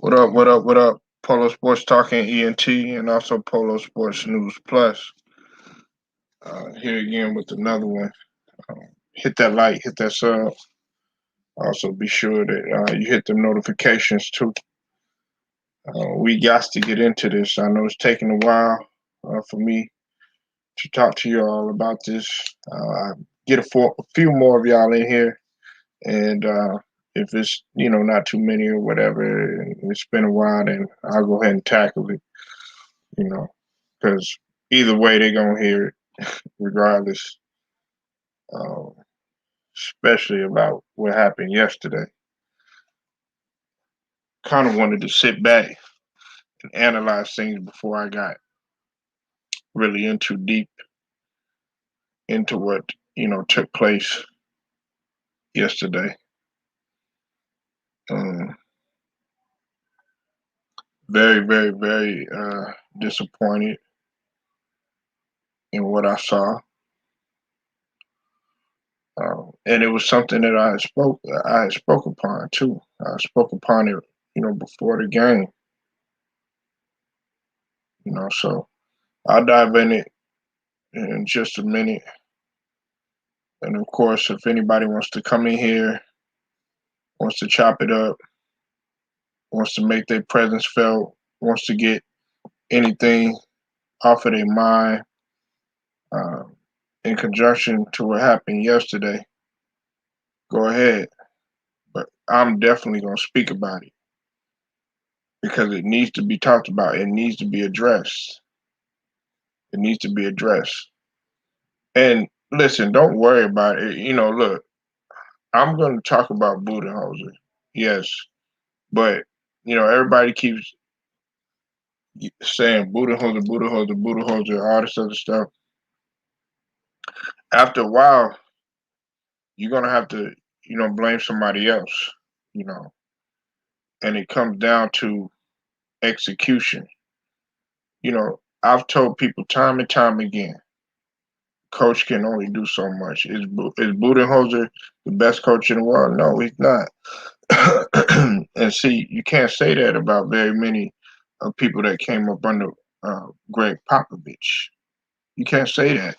What up? What up? What up? Polo Sports Talking ENT and also Polo Sports News Plus. Here again with another one. Um, Hit that like, hit that sub. Also, be sure that you hit the notifications too. We got to get into this. I know it's taking a while for me to talk to you all about this. I get a few more of y'all in here, and if it's not too many or whatever, and it's been a while, then I'll go ahead and tackle it. You know, because either way they're gonna hear it, regardless. Um, Especially about what happened yesterday. Kind of wanted to sit back and analyze things before I got really into deep into what took place yesterday. Um, Very, very, very disappointed in what I saw, and it was something that I had spoke upon too. I spoke upon it, before the game. So I'll dive in just a minute. And of course, if anybody wants to come in here, wants to chop it up, wants to make their presence felt, wants to get anything off of their mind uh, in conjunction to what happened yesterday, go ahead. But I'm definitely going to speak about it because it needs to be talked about. It needs to be addressed. It needs to be addressed. And listen, don't worry about it. Look, I'm going to talk about Budenholzer. Yes. But, everybody keeps saying Budenholzer, Budenholzer, Budenholzer, all this other stuff. After a while, you're gonna have to, blame somebody else, you know, and it comes down to execution. I've told people time and time again, coach can only do so much. Is Budenholzer the best coach in the world? No, he's not. And see, you can't say that about very many people that came up under Greg Popovich. You can't say that.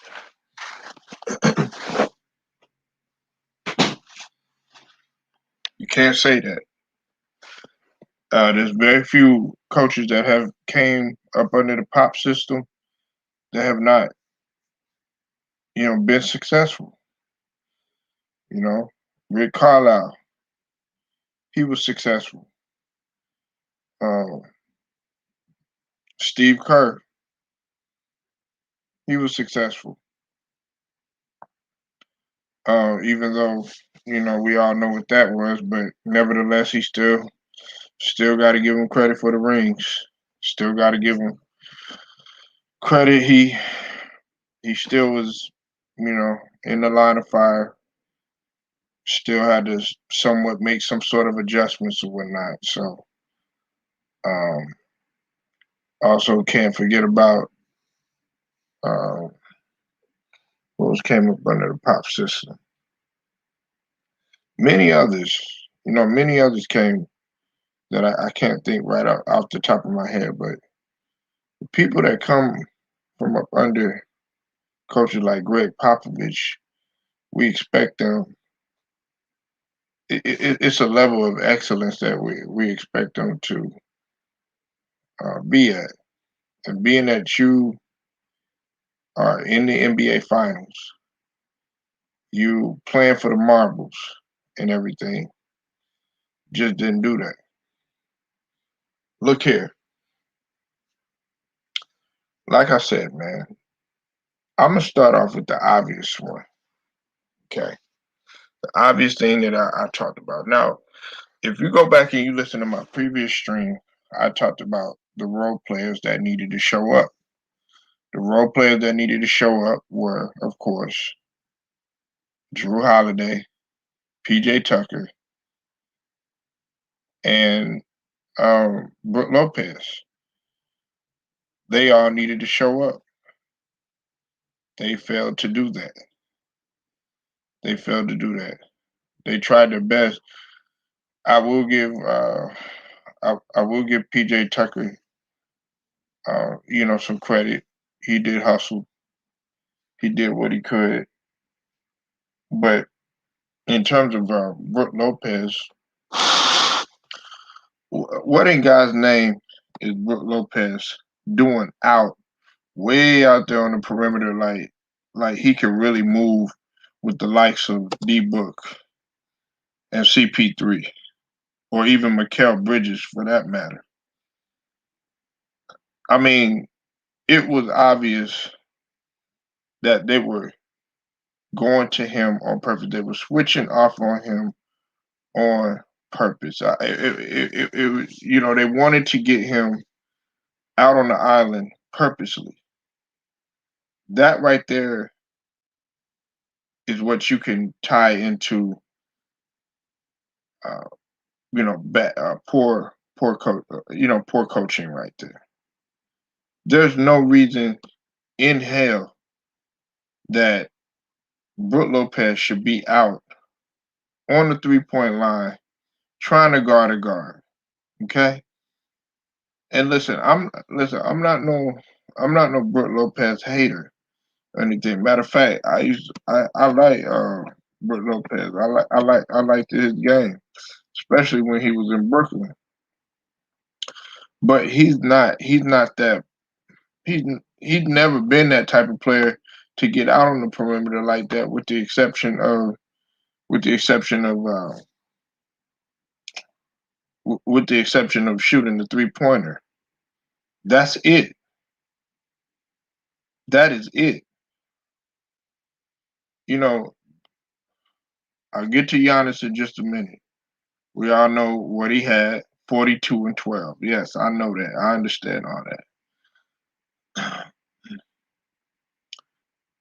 You can't say that. There's very few coaches that have came up under the Pop system that have not, been successful. You know, Rick Carlisle, he was successful. Um, Steve Kerr, he was successful. Even though we all know what that was, but nevertheless, he still got to give him credit for the rings. Still got to give him credit. He still was, in the line of fire. Still had to somewhat make some sort of adjustments or whatnot. So, um, also can't forget about uh, what was came up under the Pop system. Many others, many others came that I can't think right off the top of my head, but the people that come from up under coaches like Greg Popovich, we expect them. It's a level of excellence that we expect them to be at, and being that you are in the NBA Finals, you playing for the marbles and everything, just didn't do that. Look here, like I said, man, I'm gonna start off with the obvious one. Okay, the obvious thing that I talked about. Now, if you go back and you listen to my previous stream, I talked about the role players that needed to show up. The role players that needed to show up were, of course, Drew Holiday, PJ Tucker, and Brook Lopez. They all needed to show up. They failed to do that. They failed to do that. They tried their best. I will give I will give PJ Tucker, some credit. He did hustle. He did what he could. But in terms of Brook Lopez, what in God's name is Brook Lopez doing way out there on the perimeter, like he can really move with the likes of D Book and CP3, or even Mikal Bridges for that matter. I mean, it was obvious that they were going to him on purpose. They were switching off on him on purpose. It was, they wanted to get him out on the island purposely. That right there is what you can tie into, uh, poor coaching right there. There's no reason in hell that Brook Lopez should be out on the 3-point line trying to guard a guard. Okay? And I'm not no Brook Lopez hater or anything. Matter of fact, I like Brook Lopez. I liked his game, especially when he was in Brooklyn. But he's not that he's he's never been that type of player to get out on the perimeter like that, with the exception of with the exception of shooting the 3-pointer. That's it. That is it. You know, I'll get to Giannis in just a minute. We all know what he had, 42 and 12. Yes, I know that. I understand all that.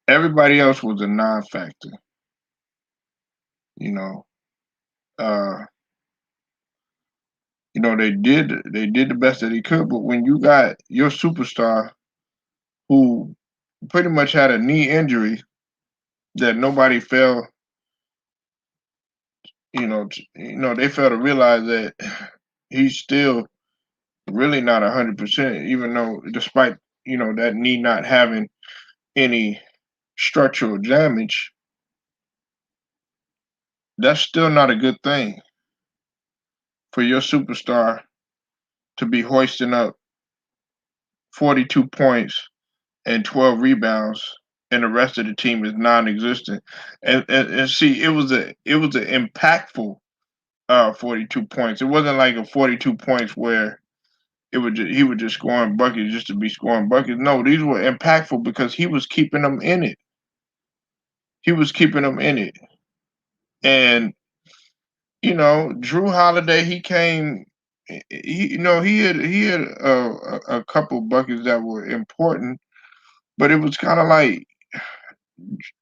Everybody else was a non-factor. You know, uh, they did the best that he could, but when you got your superstar who pretty much had a knee injury that nobody failed, they failed to realize that he's still really not 100%, even though despite that knee not having any structural damage, that's still not a good thing for your superstar to be hoisting up 42 points and 12 rebounds, and the rest of the team is non-existent. And see, it was an impactful 42 points. It wasn't like a 42 points where he was just scoring buckets just to be scoring buckets. No, these were impactful because he was keeping them in it. He was keeping them in it. And Drew Holiday, he came. He had a couple buckets that were important, but it was kind of like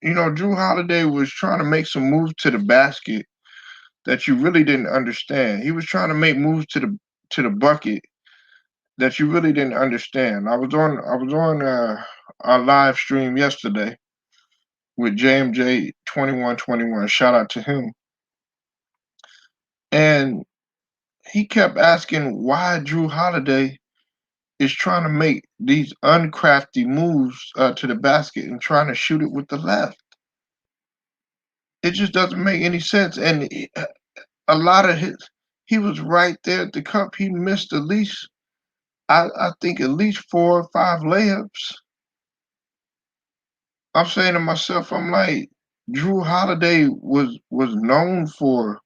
Drew Holiday was trying to make some moves to the basket that you really didn't understand. He was trying to make moves to the bucket that you really didn't understand. I was on our live stream yesterday with JMJ 2121. Shout out to him. And he kept asking why Drew Holiday is trying to make these uncrafty moves to the basket and trying to shoot it with the left. It just doesn't make any sense. And a lot of he was right there at the cup. He missed at least, I think, at least 4 or 5 layups. I'm saying to myself, I'm like, Drew Holiday was known for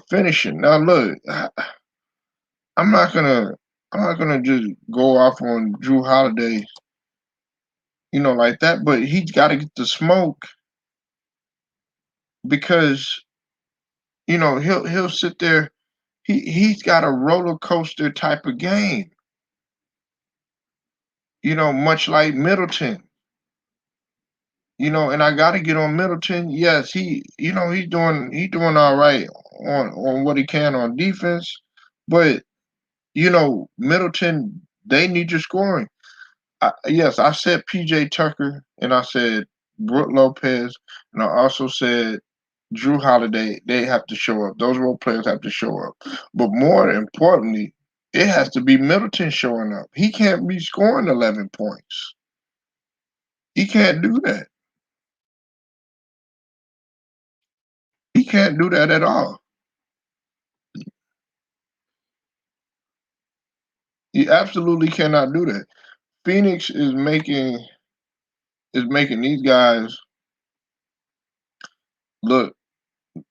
finishing. Now look, I'm not gonna I'm not gonna just go off on Drew Holiday, like that. But he's got to get the smoke because he'll sit there. He's got a roller coaster type of game. Much like Middleton. And I got to get on Middleton. Yes, he's doing all right on what he can on defense, but Middleton, they need your scoring. Yes, I said PJ Tucker, and I said Brook Lopez, and I also said Drew Holiday, they have to show up. Those role players have to show up. But more importantly, it has to be Middleton showing up. He can't be scoring 11 points. He can't do that. He can't do that at all. He absolutely cannot do that. Phoenix is making these guys look.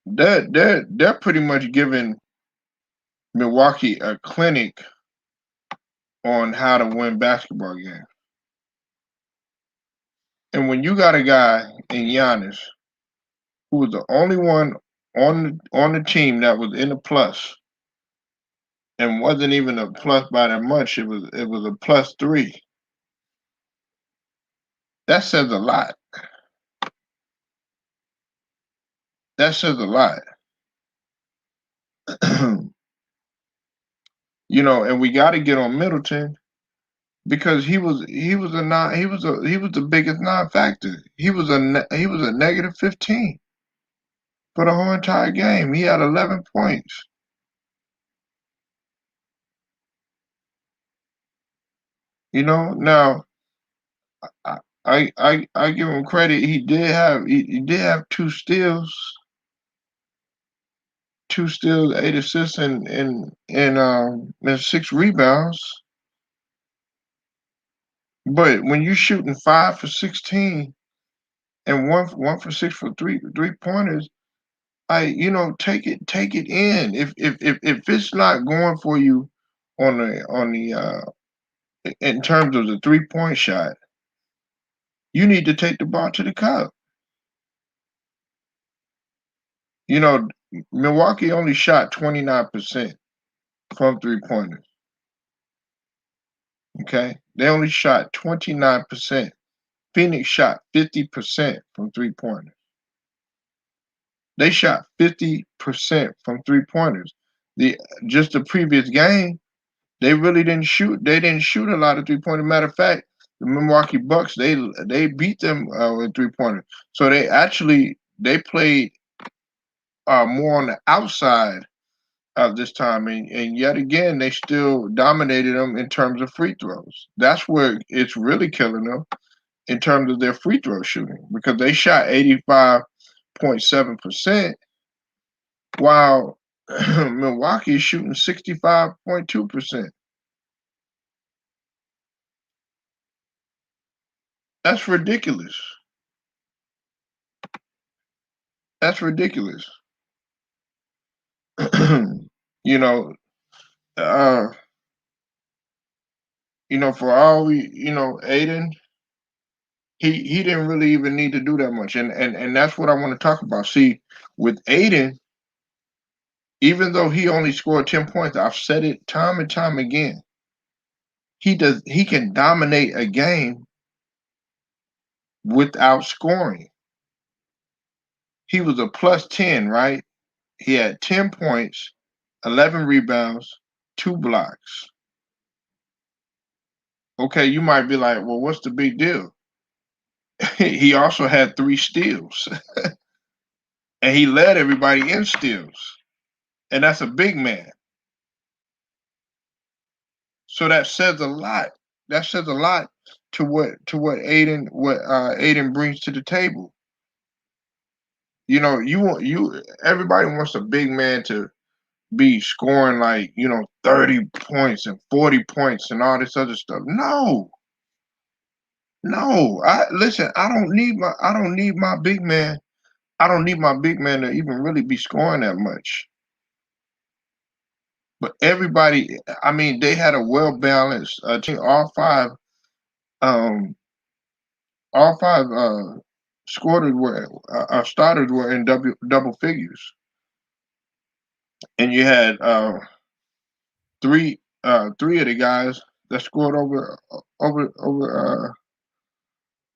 They're pretty much giving Milwaukee a clinic on how to win basketball games. And when you got a guy in Giannis who was the only one on the team that was in the plus and wasn't even a plus by that much, it was a +3. That says a lot. That says a lot. And we got to get on Middleton because he was the biggest non-factor. He was a -15 for the whole entire game. He had 11 points. Now I give him credit. He did have two steals, 8 assists, and 6 rebounds. But when you're shooting 5 for 16 and one for 6 for three pointers, take it in. If it's not going for you on the in terms of the 3-point shot, you need to take the ball to the cup. Milwaukee only shot 29% from 3-pointers. Okay, they only shot 29%. Phoenix shot 50% from 3-pointers. They shot 50% from 3-pointers. The previous game, they really didn't shoot. They didn't shoot a lot of 3-pointers. Matter of fact, the Milwaukee Bucks they beat them with 3-pointers. So they played more on the outside this time, and yet again they still dominated them in terms of free throws. That's where it's really killing them in terms of their free throw shooting because they shot 85.7%, while Milwaukee is shooting 65.2%. That's ridiculous. That's ridiculous. you know, uh, for all Aiden, he didn't really even need to do that much, and that's what I want to talk about. See, with Aiden, even though he only scored 10 points, I've said it time and time again. He can dominate a game without scoring. He was a +10, right? He had 10 points, 11 rebounds, 2 blocks. Okay, you might be like, well, what's the big deal? He also had 3 steals, and he led everybody in steals, and that's a big man. So that says a lot. That says a lot to what Aiden brings to the table. Everybody wants a big man to be scoring like 30 points and 40 points and all this other stuff. No. I don't need my big man. I don't need my big man to even really be scoring that much. But everybody, I mean, they had a well balanced team. Um, all five starters were in double figures, and you had three of the guys that scored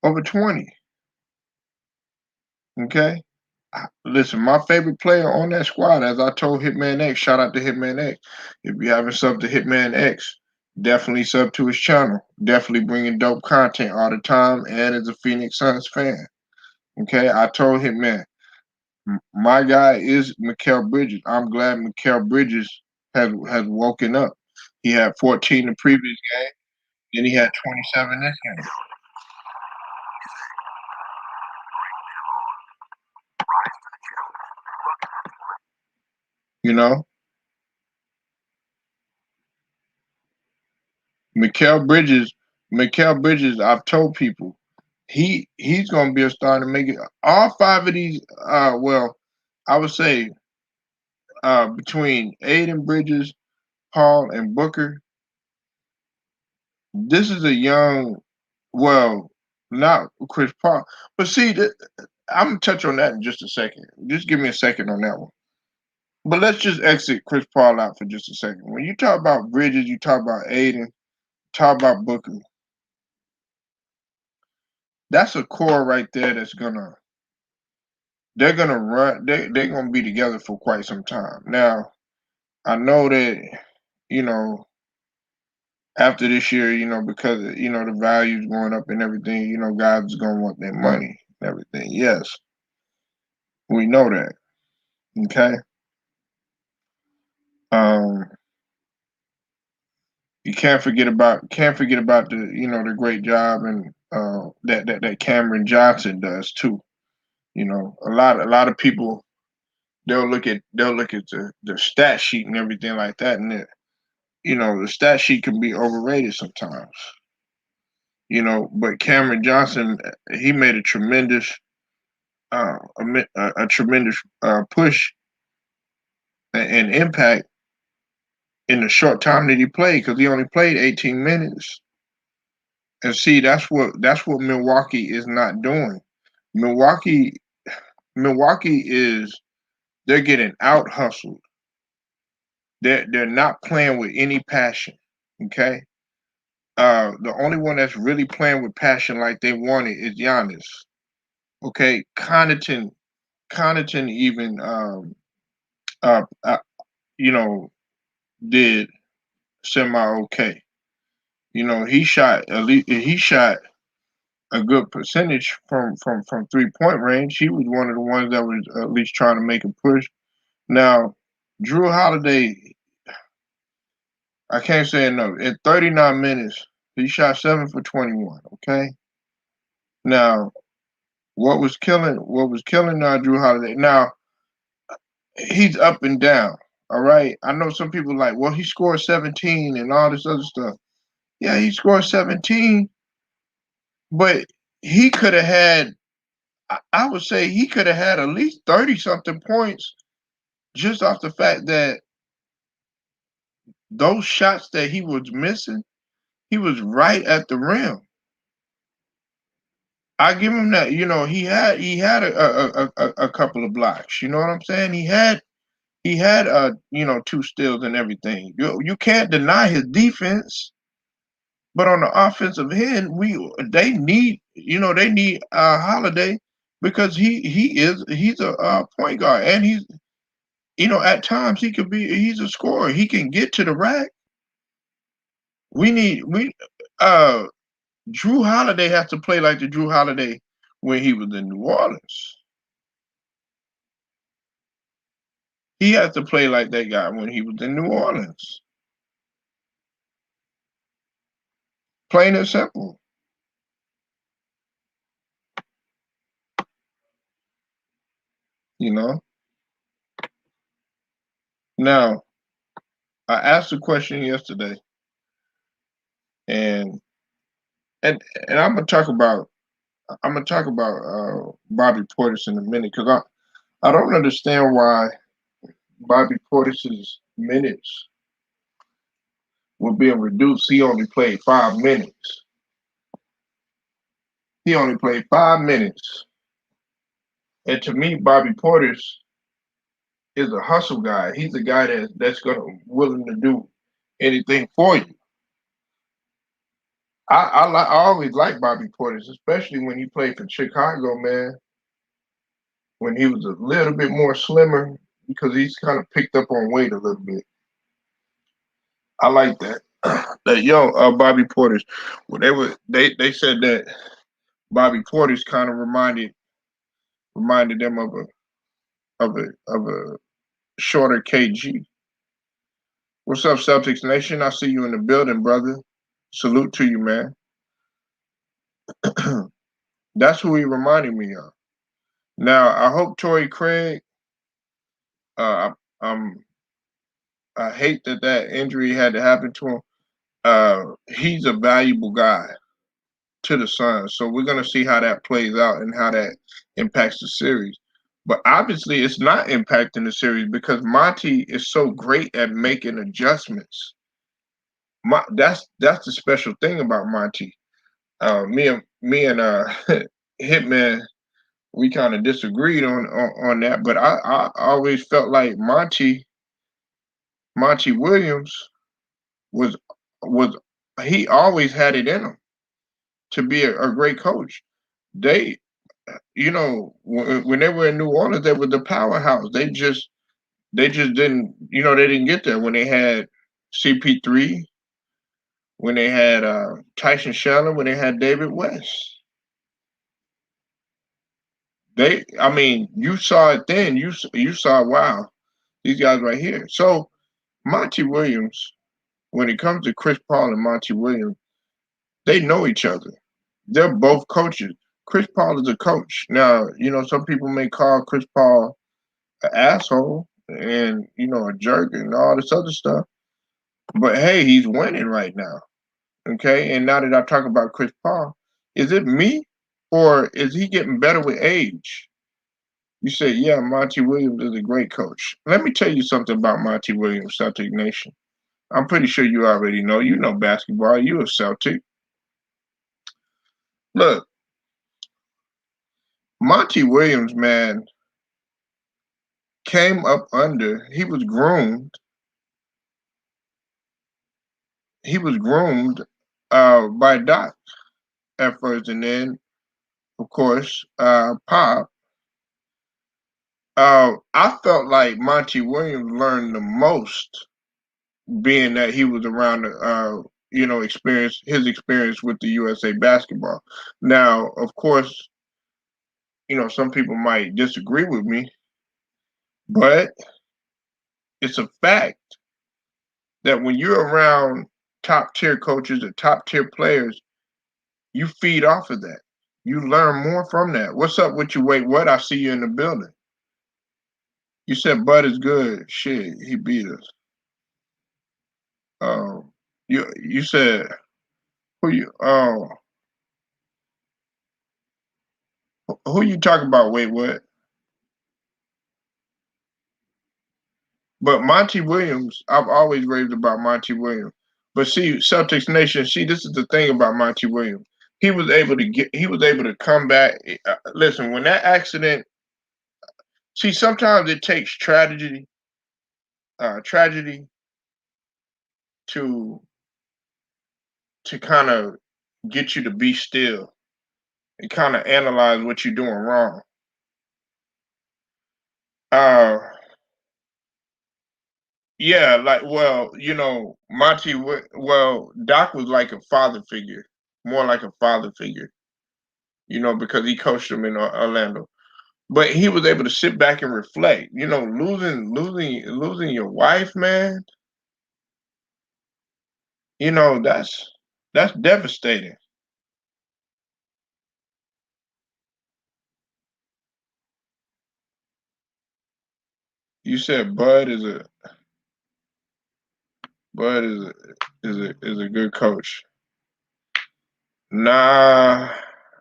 over 20. Okay. Listen, my favorite player on that squad, as I told Hitman X, shout out to Hitman X. If you haven't subbed to Hitman X, definitely sub to his channel. Definitely bringing dope content all the time, and as a Phoenix Suns fan. Okay, I told Hitman, My guy is Mikal Bridges. I'm glad Mikal Bridges has woken up. He had 14 the previous game, then he had 27 this game. You know, Mikal Bridges. Mikal Bridges. I've told people he's going to be a star to make it. All five of these. Well, I would say between Aiden Bridges, Paul, and Booker. This is a young, well, not Chris Paul, but see, I'm gonna touch on that in just a second. Just give me a second on that one. But let's just exit Chris Paul out for just a second. When you talk about Bridges, you talk about Aiden, talk about Booker. That's a core right there. They're gonna run. They're gonna be together for quite some time. Now I know that you know after this year, because the value's going up and everything, guys is gonna want their money and everything. Yes, we know that. Okay. Um, you can't forget about the great job and that Cameron Johnson does too. A lot of people they'll look at the stat sheet and everything like that, and the stat sheet can be overrated sometimes. But Cameron Johnson, he made a tremendous push and impact in the short time that he played because he only played 18 minutes. And see, that's what Milwaukee is not doing. Milwaukee Milwaukee is they're getting out hustled. They're not playing with any passion. Okay. The only one that's really playing with passion like they wanted is Giannis. Okay. Connaughton even uh, uh you know did semi okay. He shot a good percentage from 3-point range. He was one of the ones that was at least trying to make a push. Now, Drew Holiday, I can't say enough. In 39 minutes, he shot 7 for 21. Okay. Now, what was killing Drew Holiday? Now he's up and down. All right. I know some people like, well, he scored 17 and all this other stuff. Yeah, he scored 17, but he could have had. I would say he could have had at least 30 something points just off the fact that those shots that he was missing, he was right at the rim. I give him that. He had a couple of blocks. You know what I'm saying? He had two steals and everything. You can't deny his defense, but on the offensive end, they need Holiday because he's a point guard and at times he's a scorer. He can get to the rack. We need we uh Drew Holiday has to play like the Drew Holiday when he was in New Orleans. He has to play like that guy when he was in New Orleans. Plain and simple. You know. Now, I asked a question yesterday, and and and I'm gonna talk about Bobby Portis in a minute because I don't understand why Bobby Portis's minutes were being reduced. He only played 5 minutes. He only played 5 minutes. And to me, Bobby Portis is a hustle guy. He's a guy that's gonna willing to do anything for you. I always liked Bobby Portis, especially when he played for Chicago, man. When he was a little bit more slimmer, because he's kind of picked up on weight a little bit. I like that. That young Bobby Portis. Well, they said that Bobby Portis kind of reminded them of of a shorter KG. What's up, Celtics Nation? I see you in the building, brother. Salute to you, man. That's who he reminded me of. Now, I hope Torrey Craig. Uh, I'm I hate that injury had to happen to him. He's a valuable guy to the Suns, so we're gonna see how that plays out and how that impacts the series. But obviously, it's not impacting the series because Monty is so great at making adjustments. That's the special thing about Monty. Me and Hitman, we kind of disagreed on that, but I always felt like Monty Williams was was he always had it in him to be a great coach. They, when they were in New Orleans, they were the powerhouse. They just didn't, they didn't get there when they had CP3, when they had Tyson Chandler, when they had David West. I mean, you saw it then. You saw, wow, these guys right here. So Monty Williams, when it comes to Chris Paul and Monty Williams, they know each other. They're both coaches. Chris Paul is a coach. Now, some people may call Chris Paul an asshole and, a jerk and all this other stuff. But hey, he's winning right now. Okay. And now that I talk about Chris Paul, is it me or is he getting better with age? You say, yeah, Monty Williams is a great coach. Let me tell you something about Monty Williams, Celtic Nation. I'm pretty sure you already know. You know basketball. You a Celtic. Look, Monty Williams, man, came up under. He was groomed. He was groomed by Doc at first, and then, of course, Pop. I felt like Monty Williams learned the most, being that he was around his experience with the USA basketball. Now, of course, some people might disagree with me, but it's a fact that when you're around top tier coaches and top tier players, you feed off of that. You learn more from that. What's up with you? Wait, what? I see you in the building. You said Bud is good. Shit, he beat us. You said who you talking about? Wait, what? But Monty Williams, I've always raved about Monty Williams. But see, Celtics Nation, see, this is the thing about Monty Williams. He was able to come back. Listen, when that accident, see, sometimes it takes tragedy to kind of get you to be still and kind of analyze what you're doing wrong. Uh, yeah, like, well, Doc was like a father figure, more like a father figure, because he coached him in Orlando. But he was able to sit back and reflect. Losing your wife, man. That's devastating. You said Bud is a good coach. Nah,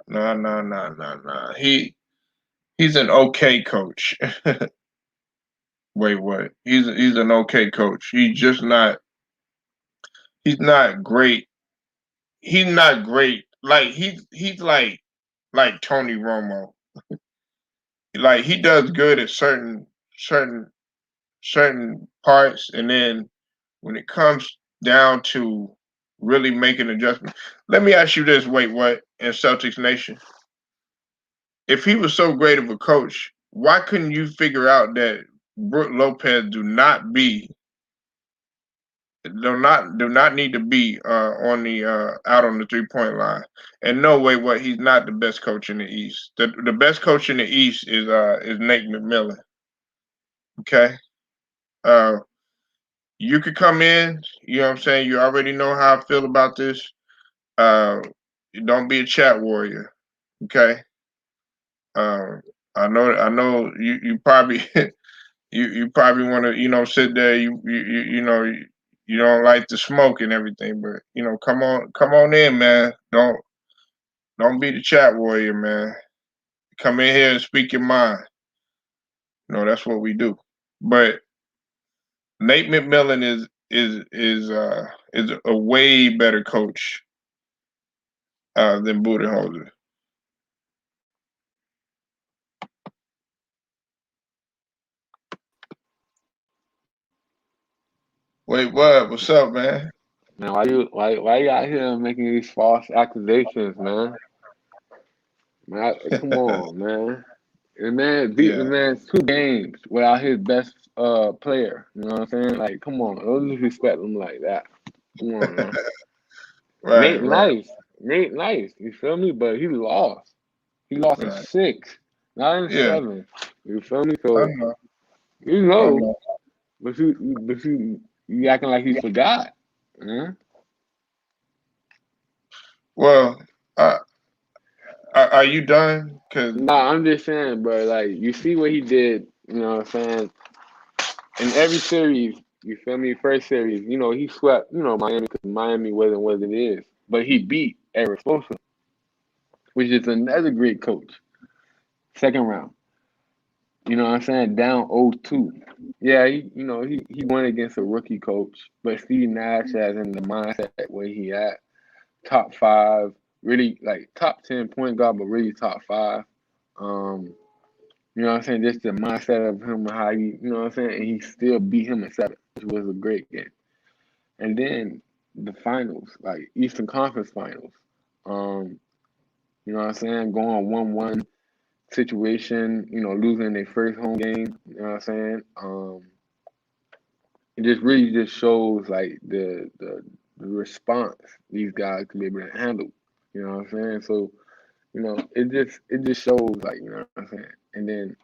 nah. He's an okay coach. Wait, what? He's an okay coach. He's not great. He's not great. Like he's like Tony Romo. Like he does good at certain parts, and then when it comes down to really making adjustments. Let me ask you this, wait, what, in Celtics Nation? If he was so great of a coach, why couldn't you figure out that Brook Lopez do not need to be on the out on the 3-point line? And no way, what, he's not the best coach in the East. The best coach in the East is Nate McMillan. Okay. Uh, you could come in. You know what I'm saying. You already know how I feel about this. Uh, don't be a chat warrior. Okay. Um, I know. You probably you probably want to sit there. You don't like the smoke and everything, but come on in, man. Don't be the chat warrior, man. Come in here and speak your mind. That's what we do. But Nate McMillan is a way better coach than Budenholzer. Wait, what? What's up, man? Man, why you out here making these false accusations, man? Come on, man. The man beat the Yeah, man 2 games without his best player. You know what I'm saying? Like, come on, don't disrespect him like that. Come on, man. right, right, Nate nice. You feel me? But he lost. He lost in right. 6, not in Yeah, 7. You feel me? I So know, you I know, know. but you acting like he forgot. Huh? Well, uh, are you done? Cause Nah, I'm just saying, bro. Like, you see what he did. You know what I'm saying? In every series, you feel me? First series, he swept, Miami because Miami wasn't what it is. But he beat Eric Spoelstra, which is another great coach. Second round. You know what I'm saying? Down 0-2. Yeah, he won against a rookie coach, but Steve Nash has in the mindset where he at top five, really like top 10 point guard, but really top five. Um, you know what I'm saying? Just the mindset of him, how you know what I'm saying? And he still beat him in 7, which was a great game. And then the finals, like Eastern Conference Finals. Um, you know what I'm saying? Going 1-1 situation, losing their first home game, you know what I'm saying? It just really just shows like the response these guys can be able to handle. You know what I'm saying? So, it just shows like, you know what I'm saying? And then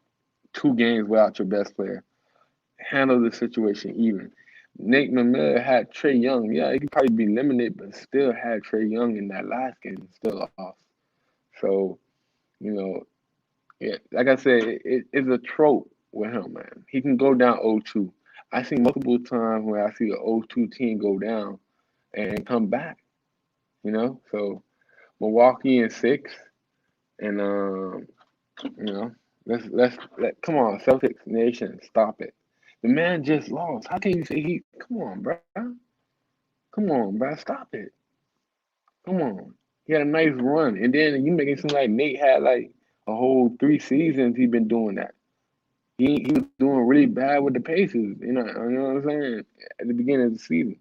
2 games without your best player. Handle the situation even. Nate McMillan had Trey Young. Yeah, he could probably be limited, but still had Trey Young in that last game and still lost. So, you know, yeah, like I said, it's a trope with him, man. He can go down 0-2. I see multiple times where I see an 0-2 team go down and come back, So Milwaukee in 6, and you know, come on, Celtics Nation, stop it. The man just lost. How can you say he? Come on, bro. Come on, bro. Stop it. Come on. He had a nice run, and then you make it seem like Nate had like a whole 3 seasons. He been doing that. He was doing really bad with the Pacers. You know what I'm saying? At the beginning of the season.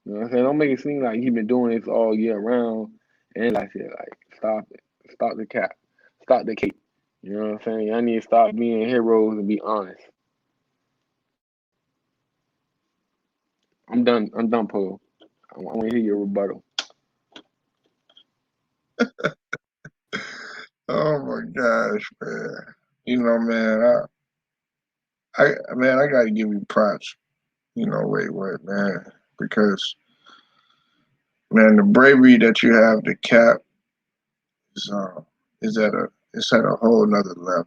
You know what I'm saying? Don't make it seem like he been doing this all year round. And like I said, like stop it. Stop the cap. Stop the cape. You know what I'm saying? Y'all need to stop being heroes and be honest. I'm done. I'm done, Polo. I want to hear your rebuttal. oh my gosh, man. Man, I gotta give you props. Wait, what, man? Because man, the bravery that you have to cap is it's at a whole nother level.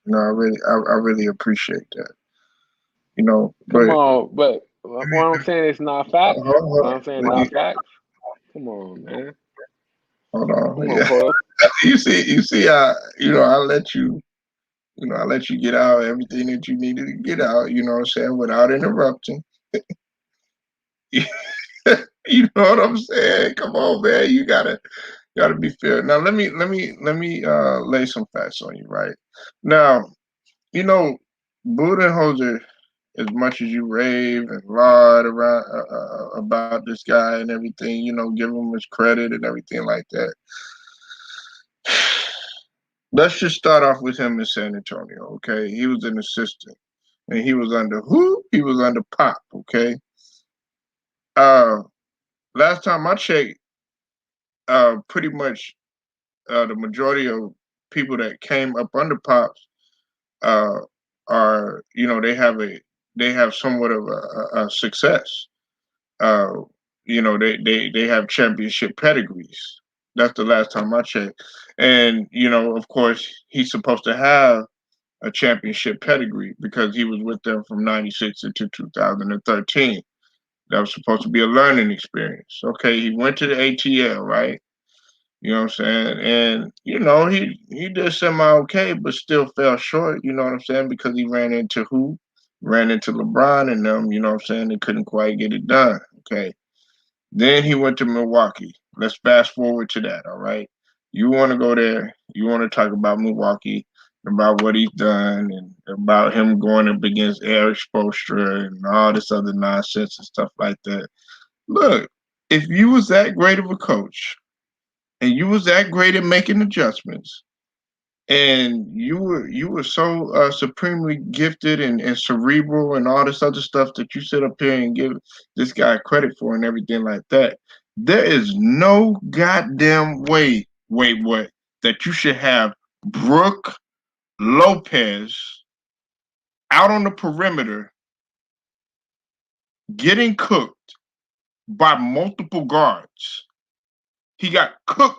You know, I really appreciate that. Come But on, but let what me, I'm saying is not facts. hold What on, I'm saying let me, not facts. Come on, man. hold on. Come on, Yeah, Polo. you see, I let you get out everything that you needed to get out. You know what I'm saying, without interrupting. You know what I'm saying? Come on, man. You gotta be fair. Now let me lay some facts on you, right? Now, you know, Budenholzer, as much as you rave and laud around about this guy and everything, give him his credit and everything like that. Let's just start off with him in San Antonio, okay? He was an assistant, and he was under who? He was under Pop, okay? Uh, last time I checked, pretty much the majority of people that came up under Pops are they have somewhat of a success. Uh, they have championship pedigrees. That's the last time I checked. And of course, he's supposed to have a championship pedigree because he was with them from '96 into 2013. That was supposed to be a learning experience. Okay, he went to the ATL, right? You know what I'm saying? And he did semi okay, but still fell short. You know what I'm saying? Because he ran into who? Ran into LeBron and them. You know what I'm saying? They couldn't quite get it done. Okay. Then he went to Milwaukee. Let's fast forward to that. All right. You want to go there? You want to talk about Milwaukee, about what he's done, and about him going up against Eric Spoelstra and all this other nonsense and stuff like that. Look, if you was that great of a coach and you was that great at making adjustments, and you were so supremely gifted and cerebral and all this other stuff that you sit up here and give this guy credit for and everything like that, there is no goddamn way, wait, what, that you should have Brooke Lopez out on the perimeter getting cooked by multiple guards. He got cooked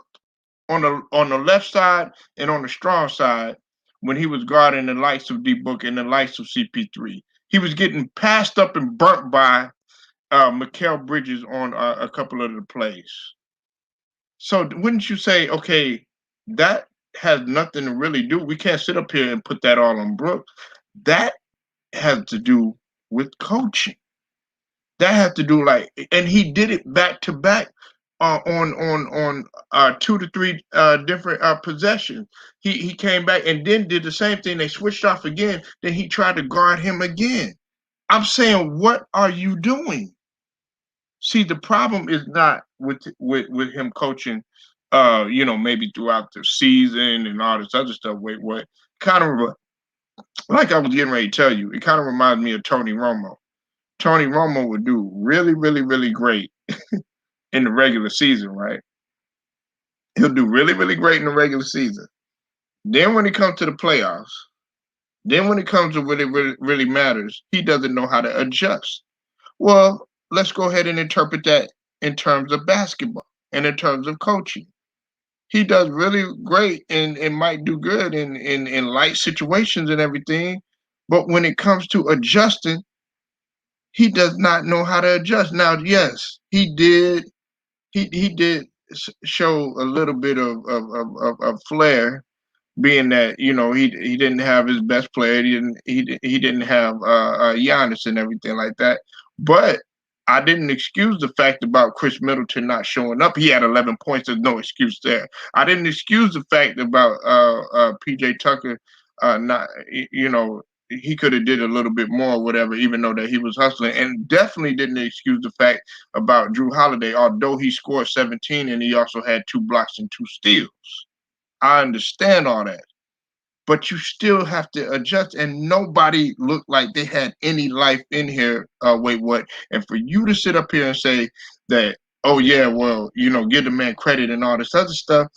on the left side and on the strong side when he was guarding the likes of D Book and the likes of CP3. He was getting passed up and burnt by Mikal Bridges on a couple of the plays. So wouldn't you say, okay, that has nothing to really do? We can't sit up here and put that all on Brooke. That has to do with coaching. That had to do and he did it back to back on 2 to 3 different possessions. He came back and then did the same thing. They switched off again. Then he tried to guard him again. I'm saying, what are you doing? See, the problem is not with him coaching. Maybe throughout the season and all this other stuff. Wait, what? Kind of like I was getting ready to tell you. It kind of reminds me of Tony Romo. Tony Romo would do really, really, really great in the regular season, right? He'll do really, really great in the regular season. Then when it comes to the playoffs, then when it comes to what it really, really matters, he doesn't know how to adjust. Well, let's go ahead and interpret that in terms of basketball and in terms of coaching. He does really great and might do good in light situations and everything. But when it comes to adjusting, he does not know how to adjust. Now, yes, he did show a little bit of flair, being that he didn't have his best player, he didn't have Giannis and everything like that. But I didn't excuse the fact about Chris Middleton not showing up. He had 11 points. There's no excuse there. I didn't excuse the fact about PJ Tucker not he could have did a little bit more, whatever, even though that he was hustling, and definitely didn't excuse the fact about Drew Holiday, although he scored 17 and he also had 2 blocks and 2 steals. I understand all that, but you still have to adjust, and nobody looked like they had any life in here. Wait, what? And for you to sit up here and say that, oh yeah, well, give the man credit and all this other stuff,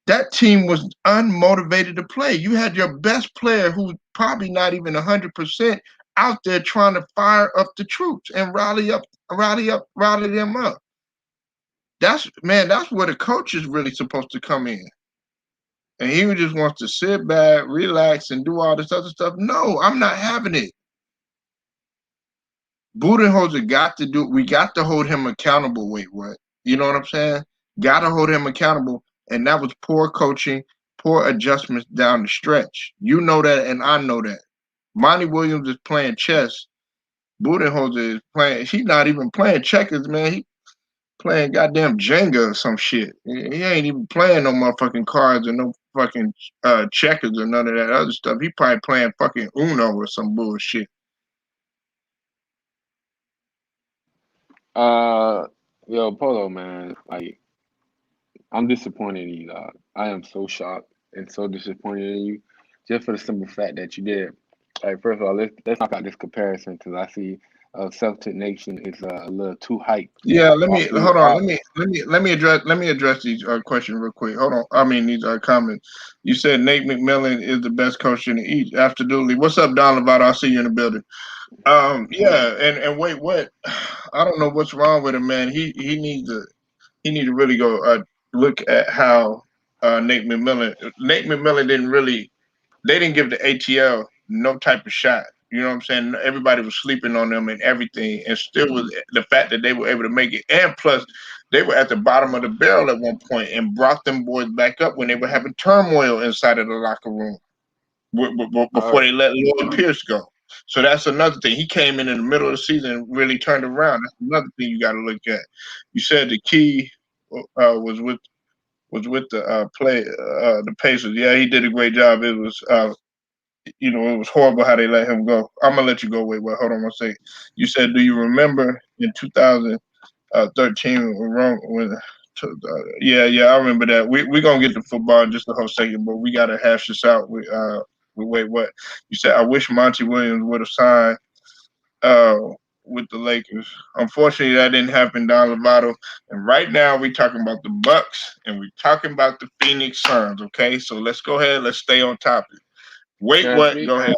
that team was unmotivated to play. You had your best player, who's probably not even 100%, out there trying to fire up the troops and rally them up. That's where the coach is really supposed to come in. And he just wants to sit back, relax, and do all this other stuff. No, I'm not having it. Budenholzer we got to hold him accountable. Wait, what? You know what I'm saying? Got to hold him accountable. And that was poor coaching, poor adjustments down the stretch. You know that, and I know that. Monty Williams is playing chess. Budenholzer is playing, he's not even playing checkers, man. He playing goddamn Jenga or some shit. He ain't even playing no motherfucking cards or no fucking checkers or none of that other stuff. He probably playing fucking Uno or some bullshit. Yo, Polo, man, like, I'm disappointed in you, dog. I am so shocked and so disappointed in you, just for the simple fact that you did. Like, first of all, let's knock out this comparison because I see of Celtic Nation is a little too hype. Yeah, let me Also, hold on. Let me address these questions real quick. Hold on. I mean these comments. You said Nate McMillan is the best coach in the East. Absolutely. What's up, Don Lovato? I'll see you in the building. Yeah, and wait, what? I don't know what's wrong with him, man. He need to really go look at how Nate McMillan didn't really. They didn't give the ATL no type of shot. You know what I'm saying? Everybody was sleeping on them and everything, and still was the fact that they were able to make it. And plus, they were at the bottom of the barrel at one point and brought them boys back up when they were having turmoil inside of the locker room before they let Lloyd Pierce go. So that's another thing. He came in the middle of the season and really turned around. That's another thing you got to look at. You said the key was with the Pacers. Yeah, he did a great job. It was it was horrible how they let him go. I'm gonna let you go. Wait, hold on one second. You said, do you remember in 2013 yeah, I remember that. We're gonna get to football in just a whole second, but we gotta hash this out. Wait, what? You said I wish Monty Williams would have signed uh with the Lakers. Unfortunately, that didn't happen, Don Lovato. And right now, we're talking about the Bucks and we're talking about the Phoenix Suns. Okay, so let's go ahead. Let's stay on topic. Wait, can I what? speak? Go ahead.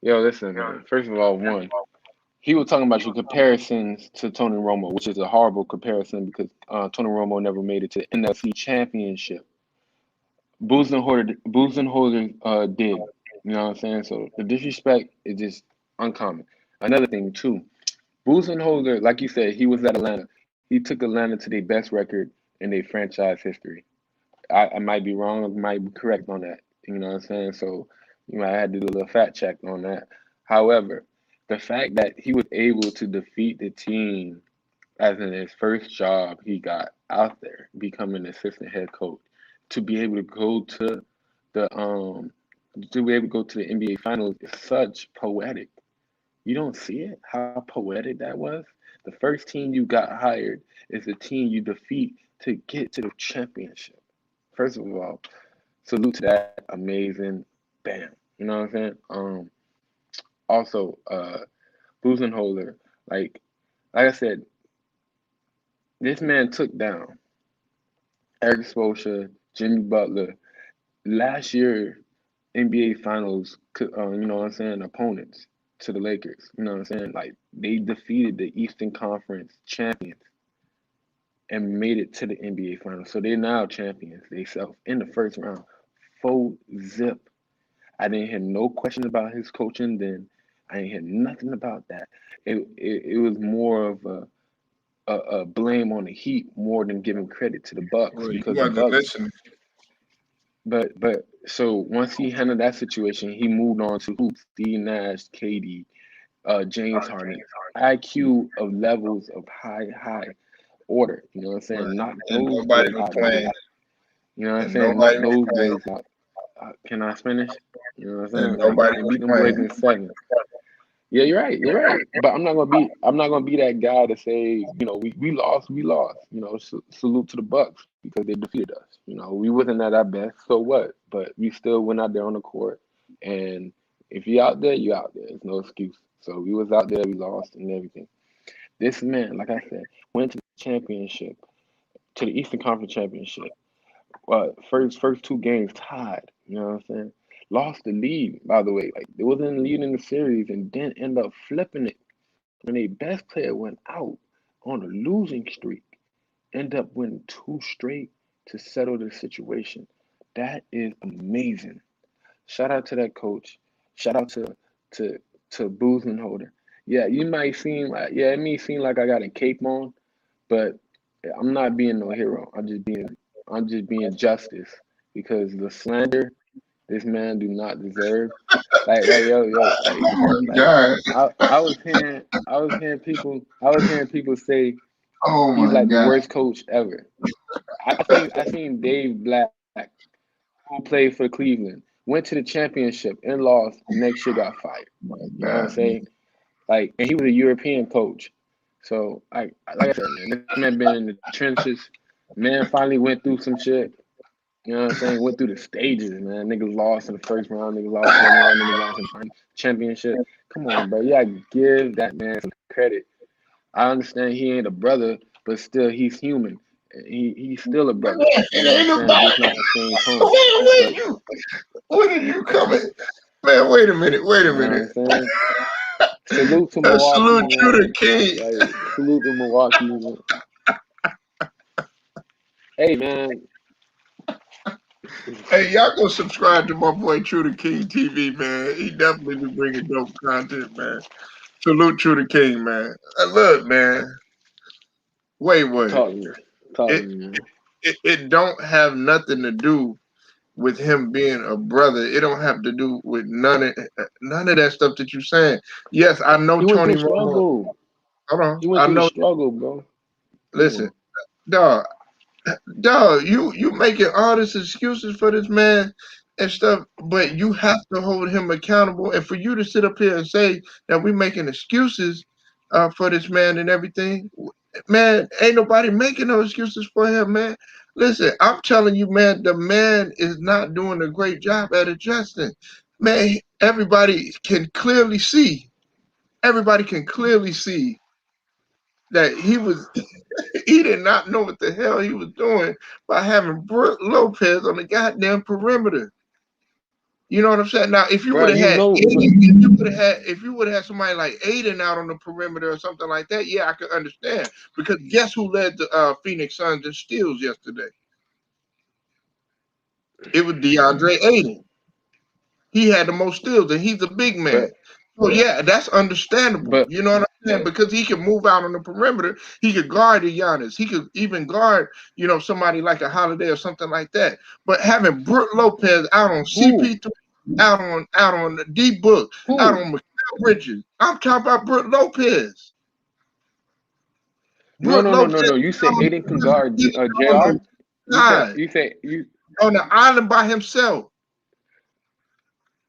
Yo, listen, man. First of all, he was talking about your comparisons to Tony Romo, which is a horrible comparison because Tony Romo never made it to the NFC Championship. Budenholzer did. You know what I'm saying? So the disrespect is just uncommon. Another thing too, Budenholzer, like you said, he was at Atlanta. He took Atlanta to their best record in their franchise history. I might be wrong, I might be correct on that. You know what I'm saying? So you might have to do a little fact check on that. However, the fact that he was able to defeat the team as in his first job he got out there, becoming assistant head coach, to be able to go to the the NBA finals is such poetic. You don't see it? How poetic that was? The first team you got hired is the team you defeat to get to the championship. First of all, salute to that amazing bam. You know what I'm saying? Also, Buzenholzer, like I said, this man took down Eric Spoelstra, Jimmy Butler, last year NBA Finals, you know what I'm saying, opponents to the Lakers. You know what I'm saying? Like they defeated the Eastern Conference champions and made it to the NBA Finals. So they're now champions themselves in the first round. Full zip. I didn't hear no question about his coaching then. I didn't hear nothing about that. It was more of a blame on the Heat more than giving credit to the Bucks Well, you because the wasn't Bucks. listening. But so once he handled that situation, he moved on to who? Steve Nash, KD, James Harden, IQ of levels of high order. You know what I'm Right. saying? Knock And those nobody boys was out the playing. game. You know what I'm And saying? Knock nobody was those playing. boys out. Can I finish? You know what I'm saying? And Like nobody they was beat them boys playing. in 7. Yeah, you're right. You're right. But I'm not gonna be that guy to say, we lost. You know, salute to the Bucks because they defeated us. You know, we wasn't at our best. So what? But we still went out there on the court. And if you're out there, you're out there. There's no excuse. So we was out there. We lost and everything. This man, like I said, went to the championship, to the Eastern Conference Championship. First 2 games tied. You know what I'm saying? Lost the lead, by the way. Like they wasn't leading the series and then end up flipping it when their best player went out on a losing streak. End up winning 2 straight to settle the situation. That is amazing. Shout out to that coach. Shout out to to Buzenholder. Yeah, you might seem like it may seem like I got a cape on, but I'm not being no hero. I'm just being justice because the slander this man do not deserve. Yo, Oh my like God. I was hearing people say Oh he's my like the God. worst coach ever. I seen Dave Black, who played for Cleveland, went to the championship and lost. Next year got fired. My You know what I'm God. saying? Like, and he was a European coach. So, like I said, man, this man been in the trenches. Man finally went through some shit. You know what I'm saying? Went through the stages, man. Niggas lost in the first round, niggas lost in the round, niggas lost in the championship. Come on, bro. You gotta give that man some credit. I understand he ain't a brother, but still he's human. He's still a brother. You know what I'm saying? Just not the same tone. But When are you coming? Man, wait a minute. Wait a you know what minute. I'm saying? Salute to Milwaukee, Salute you man. to King. Like salute to Milwaukee, man. Hey man. Hey, y'all go subscribe to my boy True the King TV, man. He definitely be bringing dope content, man. Salute True the King, man. Look, man. Wait. Talk to me. Talk to It, me, man. it don't have nothing to do with him being a brother. It don't have to do with none of that stuff that you're saying. Yes, I know He went Tony through Romo. struggle. Hold on. He went I through the know. struggle, bro. Come Listen, on. dog. Dog, you making all these excuses for this man and stuff, but you have to hold him accountable. And for you to sit up here and say that we making excuses for this man and everything, man, ain't nobody making no excuses for him, man. Listen, I'm telling you, man, the man is not doing a great job at adjusting. Man, everybody can clearly see. Everybody can clearly see that he did not know what the hell he was doing by having Brook Lopez on the goddamn perimeter. You know what I'm saying? Now, if you Bro, would have you had, know, but if you would have had somebody like Aiden out on the perimeter or something like that, yeah, I could understand. Because guess who led the Phoenix Suns in steals yesterday? It was DeAndre Aiden. He had the most steals, and he's a big man. but So yeah, that's understandable. but You know what I'm saying? Because he can move out on the perimeter. He could guard the Giannis. He could even guard, somebody like a Holiday or something like that. But having Brook Lopez out on who? CP3, out on the D Book, out Who? on Mikal Bridges. I'm talking about Brook Lopez. No, Brook no, no, no, Lopez no. You say Aiden can guard on JR? the side, You on the island by himself.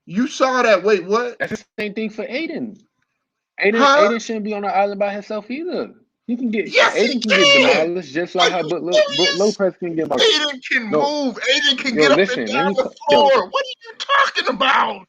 You saw that. Wait, what? that's the same thing for Aiden. Huh? Aiden shouldn't be on the island by himself either. Yes, he Aiden can get can. demolished just like Are how you Brook serious? Lopez can get demolished. Aiden can No, move. Aiden can yo, get up and listen, down the floor. What are you talking about?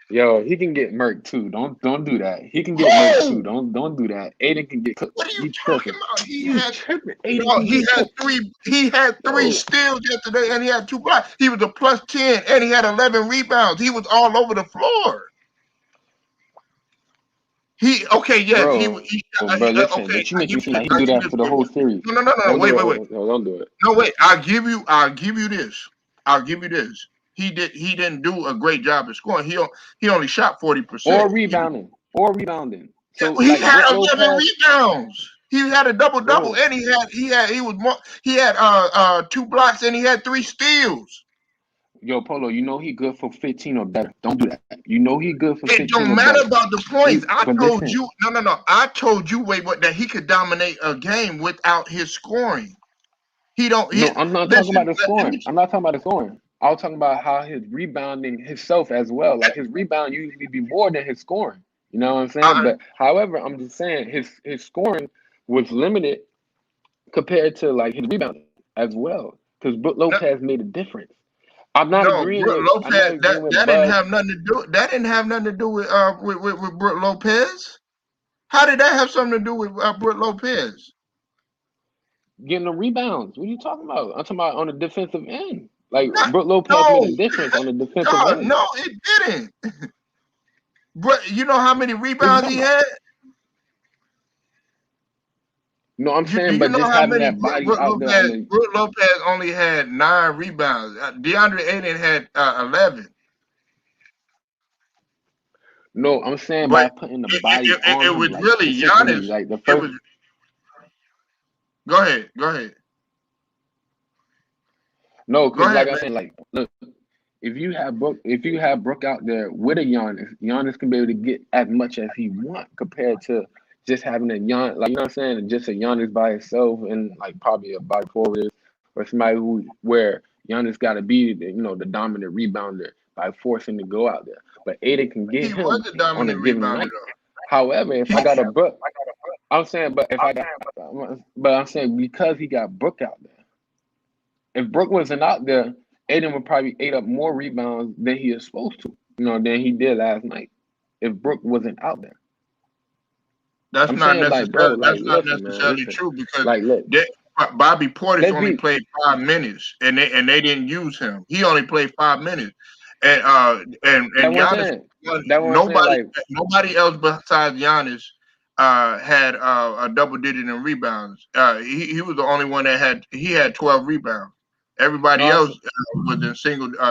he can get murked too. Don't do that. He can get murked too. Who? Don't do that. Aiden can get cooked. What are you You talking tripping? about? You tripping? Aiden No, can get cooked. he had three No, steals yesterday and he had 2 blocks. He was a plus 10 and he had 11 rebounds. He was all over the floor. He okay, yes, bro, listen, okay. but you make I it give seem you like he this. can I do give you that this. for the whole series. No. Don't do Wait. it. No, don't do it. No, wait. I'll give you this. I'll give you this. He didn't do a great job at scoring. He only shot 40%. Or rebounding. So He like had Brook 11 Lopez, rebounds. He had a double double, bro. and he had 2 blocks, and he had 3 steals. Yo, Polo, you know he good for 15 or better. Don't do that. You know he good for It 15 don't or matter better. about the points. I But told listen, you, no. I told you, that he could dominate a game without his scoring. He don't. no, I'm not talking Listen. about the Let scoring. me. I'm not talking about the scoring. I was talking about how his rebounding himself as well. Like his rebound usually be more than his scoring. You know what I'm saying? I, But however, I'm just saying his scoring was limited compared to like his rebounding as well. Because Brook no, Lopez made a difference. no, Brook I'm not Lopez. agreeing with That didn't Bud have nothing to do. That didn't have nothing to do with Brook Lopez. How did that have something to do with Brook Lopez? getting the rebounds. What are you talking about? I'm talking about on the defensive end. Like Not, Brook Lopez made a no, difference on the defensive dog, end. no, it didn't. But you know how many What are you rebounds he talking about? had? No, I'm Do saying, you but know just how having many that body out there on the Brook Lopez only had 9 rebounds. DeAndre Ayton had 11. no, I'm saying But by putting the body on it him was like really consistently, Giannis. like the It first. was. Go ahead. Go ahead. No, Go because like ahead, I'm man. saying, like look, if you have Brook out there with a Giannis can be able to get as much as he want compared to just having a Giannis, like you know what I'm saying, just a Giannis by himself and like probably a body forward or somebody where Giannis got to be the dominant rebounder by forcing to go out there. But Aiden can get He was him a on a dominant given rebounder night. though. However, if I He, got a Brook, I'm saying, but I'm saying because he got Brook out there. If Brook wasn't out there, Aiden would probably ate up more rebounds than he is supposed to, than he did last night. If Brook wasn't out there. That's I'm not saying, like, bro, necessarily like, listen, man, necessarily listen. true because Like, look, they, Bobby Portis let's only be played 5 minutes, and they didn't use him. He only played 5 minutes, and that one Giannis, saying. That one saying, like, nobody else besides Giannis had a double digit in rebounds. He was the only one that had 12 rebounds. Everybody no, else was in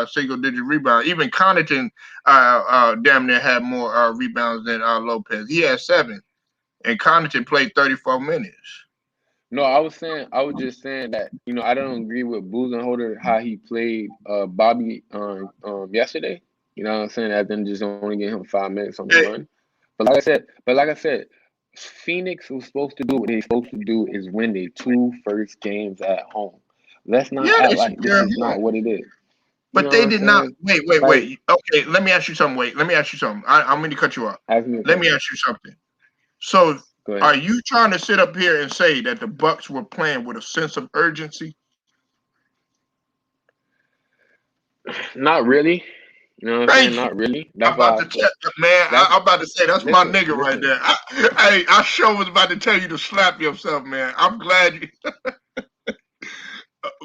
single digit rebound. Even Connaughton damn near had more rebounds than Lopez. He had 7, and Connaughton played 34 minutes. no, I was just saying that, I don't agree with Budenholzer how he played Bobby yesterday. You know what I'm saying? That then just only get him 5 minutes on the Hey, run. But like I said, Phoenix was supposed to do what they're supposed to do is win their 2 first games at home. Let's not yeah, act they should like be this at is home. not what it is. You But know what they I'm did not. saying? Like, Wait. Okay, let me ask you something. Let me ask you something. I'm going to cut you off. ask me a Let me question. ask you something. So, Go are ahead. you trying to sit up here and say that the Bucks were playing with a sense of urgency? Not really. You know what I'm saying? Thank you. Not really. I'm That's about why I to said tell man. that's I'm about to say that's my nigga right listen. there. I sure was about to tell you to slap yourself, man. I'm glad you.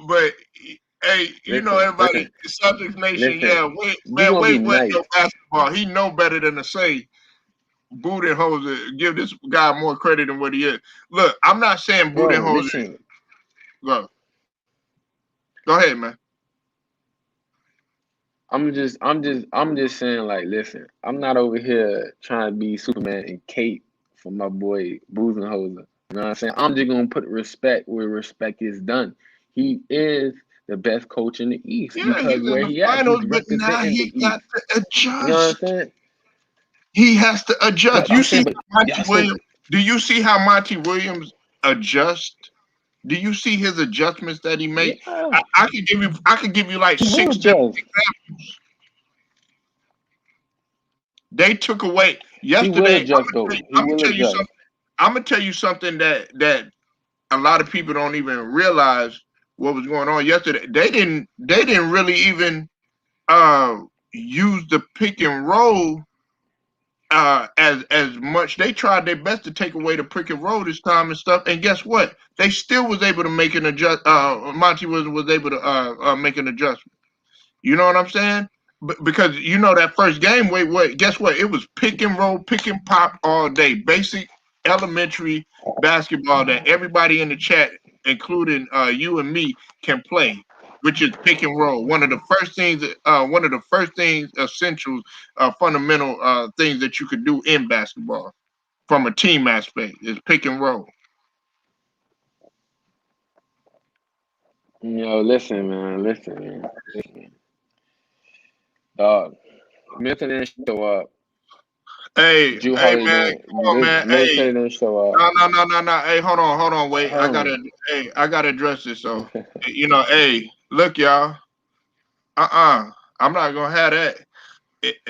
But hey, everybody, Listen. Celtics Nation, Listen. yeah, wait, We man, gonna be wait, what nice. your basketball? He know better than to say Budenholzer. Give this guy more credit than what he is. Look, I'm not saying Bro, Budenholzer. listen. Go ahead, man. I'm just saying, like, listen, I'm not over here trying to be Superman and Kate for my boy Budenholzer. You know what I'm saying? I'm just gonna put respect where respect is done. He is the best coach in the East Yeah, because he's in where the he at, finals, he's but now representing the he got East. to You know what I'm adjust. saying? He has to adjust. But You I'm see saying, but Monty y'all said, Williams? Do you see how Monty Williams adjusts? Do you see his adjustments that he yeah, makes? I could give you like he will 6 different adjust. examples. They took away He will yesterday. adjust though. He I'm gonna will tell you adjust. something. I'm gonna tell you something that a lot of people don't even realize what was going on yesterday. They didn't really even uh use the pick and roll as much. They tried their best to take away the pick and roll this time and stuff. And guess what? They still was able to make an adjust. Monty was able to make an adjustment. You know what I'm saying? Because that first game, wait, guess what? It was pick and roll, pick and pop all day. Basic elementary basketball that everybody in the chat, including you and me, can play, which is pick and roll. One of the first things, essentials, fundamental things that you could do in basketball from a team aspect is pick and roll. Listen, man. Listen. Dog. Milton didn't show up. Hey, Drew hey, Holiday man, come on, didn't. man. Milton Hey, didn't show up. no. Hey, hold on. Wait, I gotta address this. So, hey, look, y'all. I'm not gonna have that.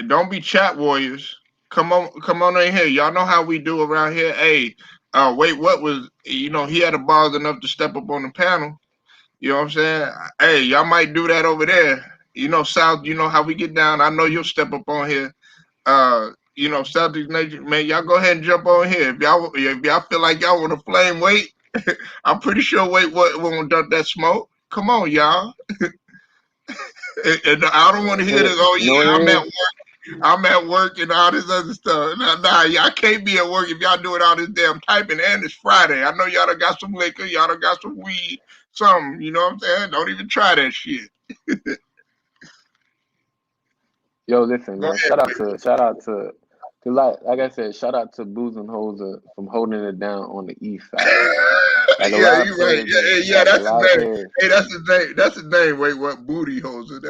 Don't be chat warriors. Come on in here. Y'all know how we do around here. Hey, wait, what was? He had the balls enough to step up on the panel. You know what I'm saying? Hey, y'all might do that over there. South. You know how we get down. I know you'll step up on here. Celtics Nation, man, y'all go ahead and jump on here. If y'all feel like y'all want to flame Wait, I'm pretty sure Wait won't dump that smoke. Come on, y'all. And I don't want to hear this. Oh You know yeah, what it is? I'm at work and all this other stuff. Nah, y'all can't be at work if y'all doing all this damn typing. And it's Friday. I know y'all done got some liquor, y'all done got some weed, something. You know what I'm saying? Don't even try that shit. Yo, listen, Go man. ahead. Shout out to like I said, shout out to Budenholzer from holding it down on the East side, man. Like a Yeah, lot of you're right. players don't. Yeah, Like a that's his lot of name. players. Hey, that's his name. That's his name. Wait, what? Booty hoser.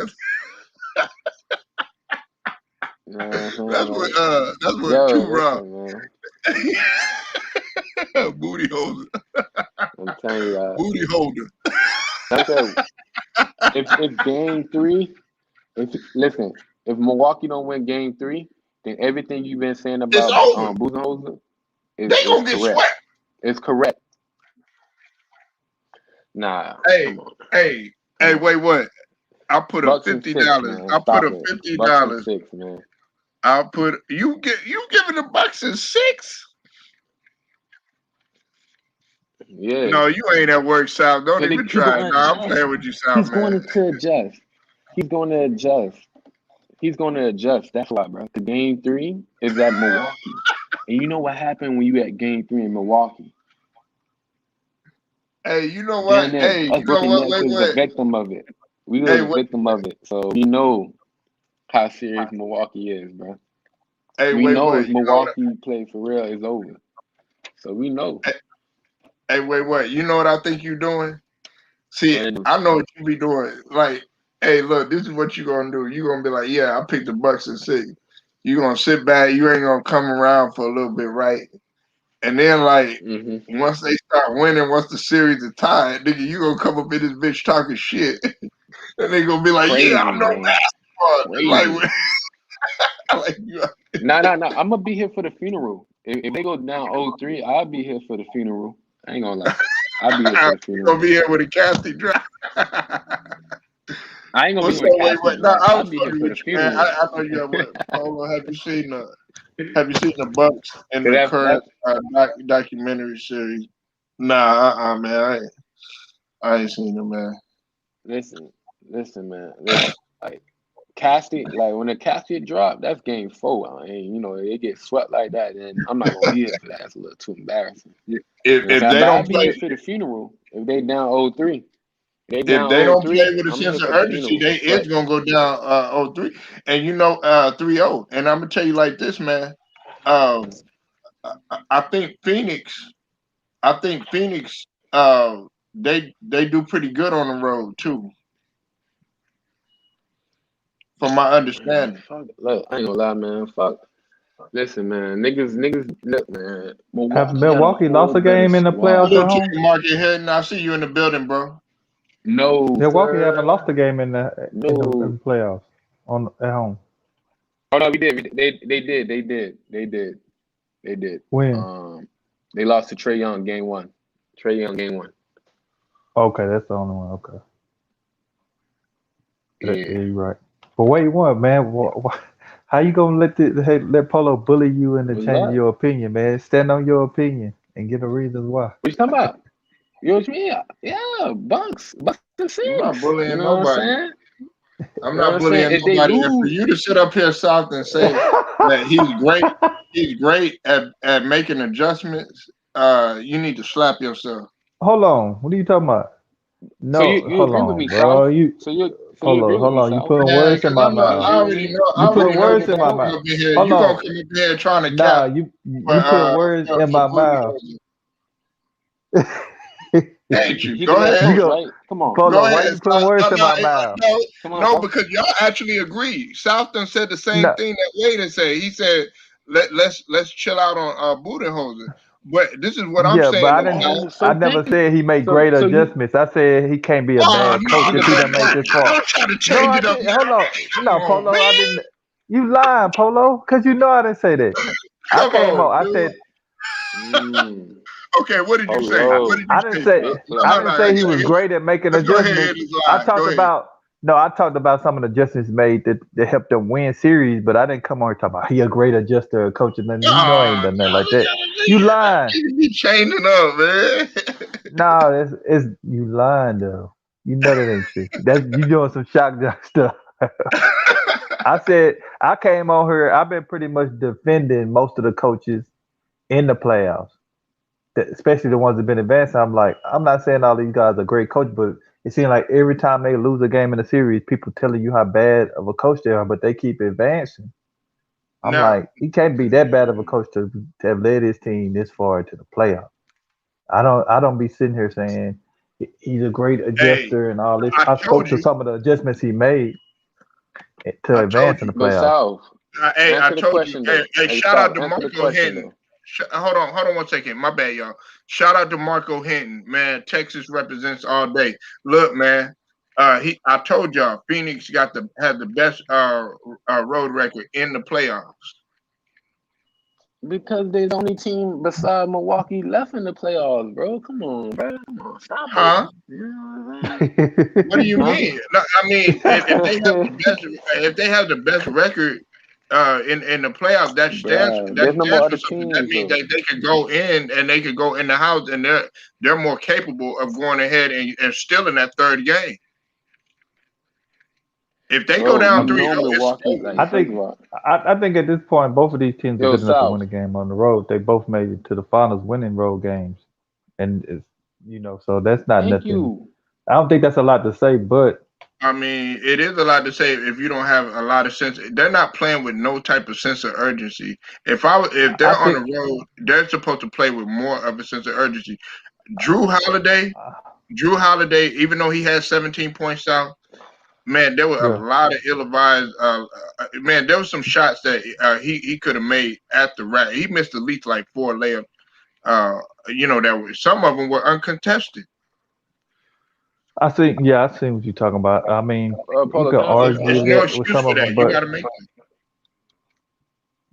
You know what I'm saying? That's Like, what yo, True Rob. listen, man. Booty holder. I'm telling you that. Booty holder. Like I said, if game 3, if Milwaukee don't win game 3, then everything you've been saying It's about over. Budenholzer They is gonna get correct. swept. It's correct. Nah, Hey, come on. hey. Come Hey, on. wait, what? I put a Bucks and six, $50. man. I put Stop a it. Bucks and $50. six, man. I'll put you giving the Bucks a 6? Yeah. No, you ain't at work, South. Don't Cause even he try. going No, to I'm adjust. playing with you, South, He's going man. to adjust. He's going to adjust. He's going to adjust. That's why, bro. The game 3 is at Milwaukee. And you know what happened when you at game 3 in Milwaukee? Hey, you know Down what? there, Hey, us you know Brooklyn what? Nets Wait, is the wait. victim of it. We Hey, was the wait. victim of it. So we know how serious Milwaukee is, bro. Hey, We wait, know if wait. You know what? Milwaukee play for real, it's over. So we know. Hey, wait, wait. You know what I think you're doing? See, What it do? I know what you be doing. Like, hey, look, this is what you gonna do. You gonna be like, yeah, I picked the Bucks at 6. You gonna sit back. You ain't gonna come around for a little bit, right? And then, like, Mm-hmm. once they start winning, once the series is tied, nigga, you gonna come up in this bitch talking shit, and they gonna be like, yeah, Crazy, I know man. basketball. Crazy. Like you. Nah. I'm gonna be here for the funeral. If they go down 0-3, I'll be here for the funeral. I ain't gonna lie. I'll be here for the You gonna funeral. be here with a casting drop. I ain't gonna be What's on up? the Wait, casket wait. No, drop. I I'll was be here fucking for with the you, man. funeral. I know you got what. Polo, have you seen the Bucks in Cause the that current documentary series? Nah, man. I ain't seen them, man. listen, man. Listen. Like casket, like when the casket drop, that's game 4. And you know, it gets swept like that, then I'm not gonna be here for that. That's a little too embarrassing. If You know what I'm if saying? they But I'll don't be here play, for the funeral. If they down 0-3. They if down they don't play 0-3, with a I'm here sense of for the urgency, funeral. they is But gonna go down 0-3, and 3-0. And I'm gonna tell you like this, man. Um, I think Phoenix. I think Phoenix. They do pretty good on the road too, from my man, understanding. fuck. Look, I ain't gonna lie, man. Fuck. Listen, man. Niggas. Look, man. Have Milwaukee got a Milwaukee lost whole a better game in the What playoffs squad. at up, Chicken home? Market Head? And I see you in the building, bro. No, Milwaukee haven't lost sir. a game in the No. playoffs on at home. Oh no, we did. They did. They did. When? Um, they lost to Trey Young game 1. Trey Young game 1. Okay, that's the only one. Okay, Yeah. yeah, you're right. But wait, what, man? How you gonna let Polo bully you into What's changing that? your opinion, man? Stand on your opinion and give the reasons why. What you talking about? You know what you mean? Yeah, Bucks and I'm not 6. You bullying know what I'm nobody. saying? I'm You know what not I'm saying? bullying If they nobody. And for lose, you to sit up here south and say that he's great at making adjustments, you need to slap yourself. Hold on, what are you talking about? so No, you hold agree with on, me, South? bro. So you agree with Hold me, on. You South? putting Man, words in because my I know You mouth. agree with me? You You agree putting with me? you're words in gonna my So come mouth. up in here. Hold You're gonna on. come up in here trying to Nah, cap you putting words for in my mouth. Budenholzer. Ain't you? He the Go best ahead. You coach, go, right? Come on, Polo. Go Why ahead. you putting No, words in no, my mouth? come on, no, South. because y'all actually agree. Southton said the same No, thing that Waden said. He said, let's chill out on Budenholzer. But this is what I'm yeah, but saying I though, didn't. Oh, South. I so never thank you. said he made So great so you adjustments. I said he can't be a Oh bad coach no, if nigga, he man, done made don't, this far. don't try to No, change I it up did. now, Hold on. man. Come No, on, Polo. I man. didn't. You lying, Polo? Cause you know I didn't say that. I Come came on, on. I dude. said. mm, Okay, what did you say? I, What Polo, did you I didn't say, say South? big No, I play. no, didn't no. say he was great at making Let's go ahead adjustments. and I slide. Go talked ahead. about no, I talked about some of the adjustments made that helped them win series, but I didn't come on here talking about he a great adjuster, coach, and nothing. You know I ain't done nothing like that. You lying? You be changing up, man. No, it's you lying though. You know that ain't true. That's you doing some shock jock stuff. I said I came on here. I've been pretty much defending most of the coaches in the playoffs, especially the ones that been advanced. I'm like, I'm not saying all these guys are great coach, but it seems like every time they lose a game in a series, people telling you how bad of a coach they are, but they keep advancing. I'm Now, like, he can't be that bad of a coach to have led his team this far to the playoffs. I don't be sitting here saying he's a great hey, adjuster and all this. I I told spoke to you. some of the adjustments he made to I told advance in you. the But playoffs. South, I answer the told you. question Hey, though. hey, Hey, shout out South, to answer the Marco question Hinton. though. Hold on 1 second. My bad, y'all. Shout out to Marco Hinton, man. Texas represents all day. Look, man. I told y'all, Phoenix had the best road record in the playoffs. Because they're the only team beside Milwaukee left in the playoffs, bro. Come on, bro. Come on, stop it. Huh? You know what I'm saying? What do you Huh? mean? No, I mean, if they have the best record in the playoffs, Bruh, that there's no more stands for other something. That teams means though. that they could go in and they could go in the house and they're more capable of going ahead and still in that third game. If they go Bro, down you 3-0, know it's Milwaukee, over. like, I first think of all, I think at this point both of these teams are yo, good enough to win South, a game on the road. They both made it to the finals winning road games. And it's so that's not thank nothing. you. I don't think that's a lot to say, but I mean, it is a lot to say if you don't have a lot of sense. They're not playing with no type of sense of urgency. If I they're on think the road, they're supposed to play with more of a sense of urgency. Drew Holiday, even though he had 17 points out, man, there were a yeah. lot of ill-advised. Man, there were some shots that he could have made at the rack. He missed at least like 4 layups. Some of them were uncontested. I see what you're talking about. I mean, you Polo, could can I say It's argue something? no that with excuse some for of that. them, You got to make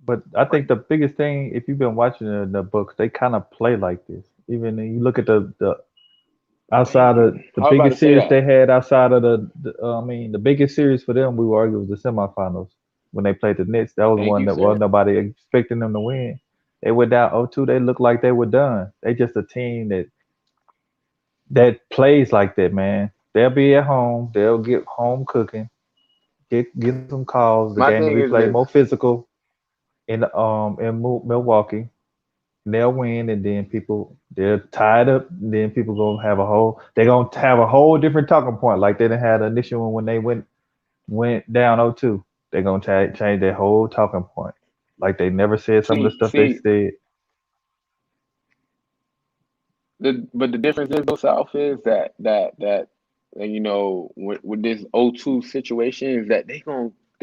but I think the biggest thing, if you've been watching the books, they kind of play like this. Even when you look at the Thank outside of you. the I was about to biggest say series that. they had outside of the biggest series for them, we would argue was the semifinals when they played the Knicks. That was Thank one you, that was sir. nobody expecting them to win. They went down 0-2. They looked like they were done. They just a team that plays like that, man. They'll be at home. They'll get home cooking. Get some calls. The My game will thing be is played this. more physical in Milwaukee. They'll win, and then they're tied up. Then people they're gonna have a whole different talking point, like they didn't have the initial one when they went down 0-2. They're gonna change their whole talking point, like they never said some of the stuff they See, said. but the difference is though, South is that with this O2 situation is that they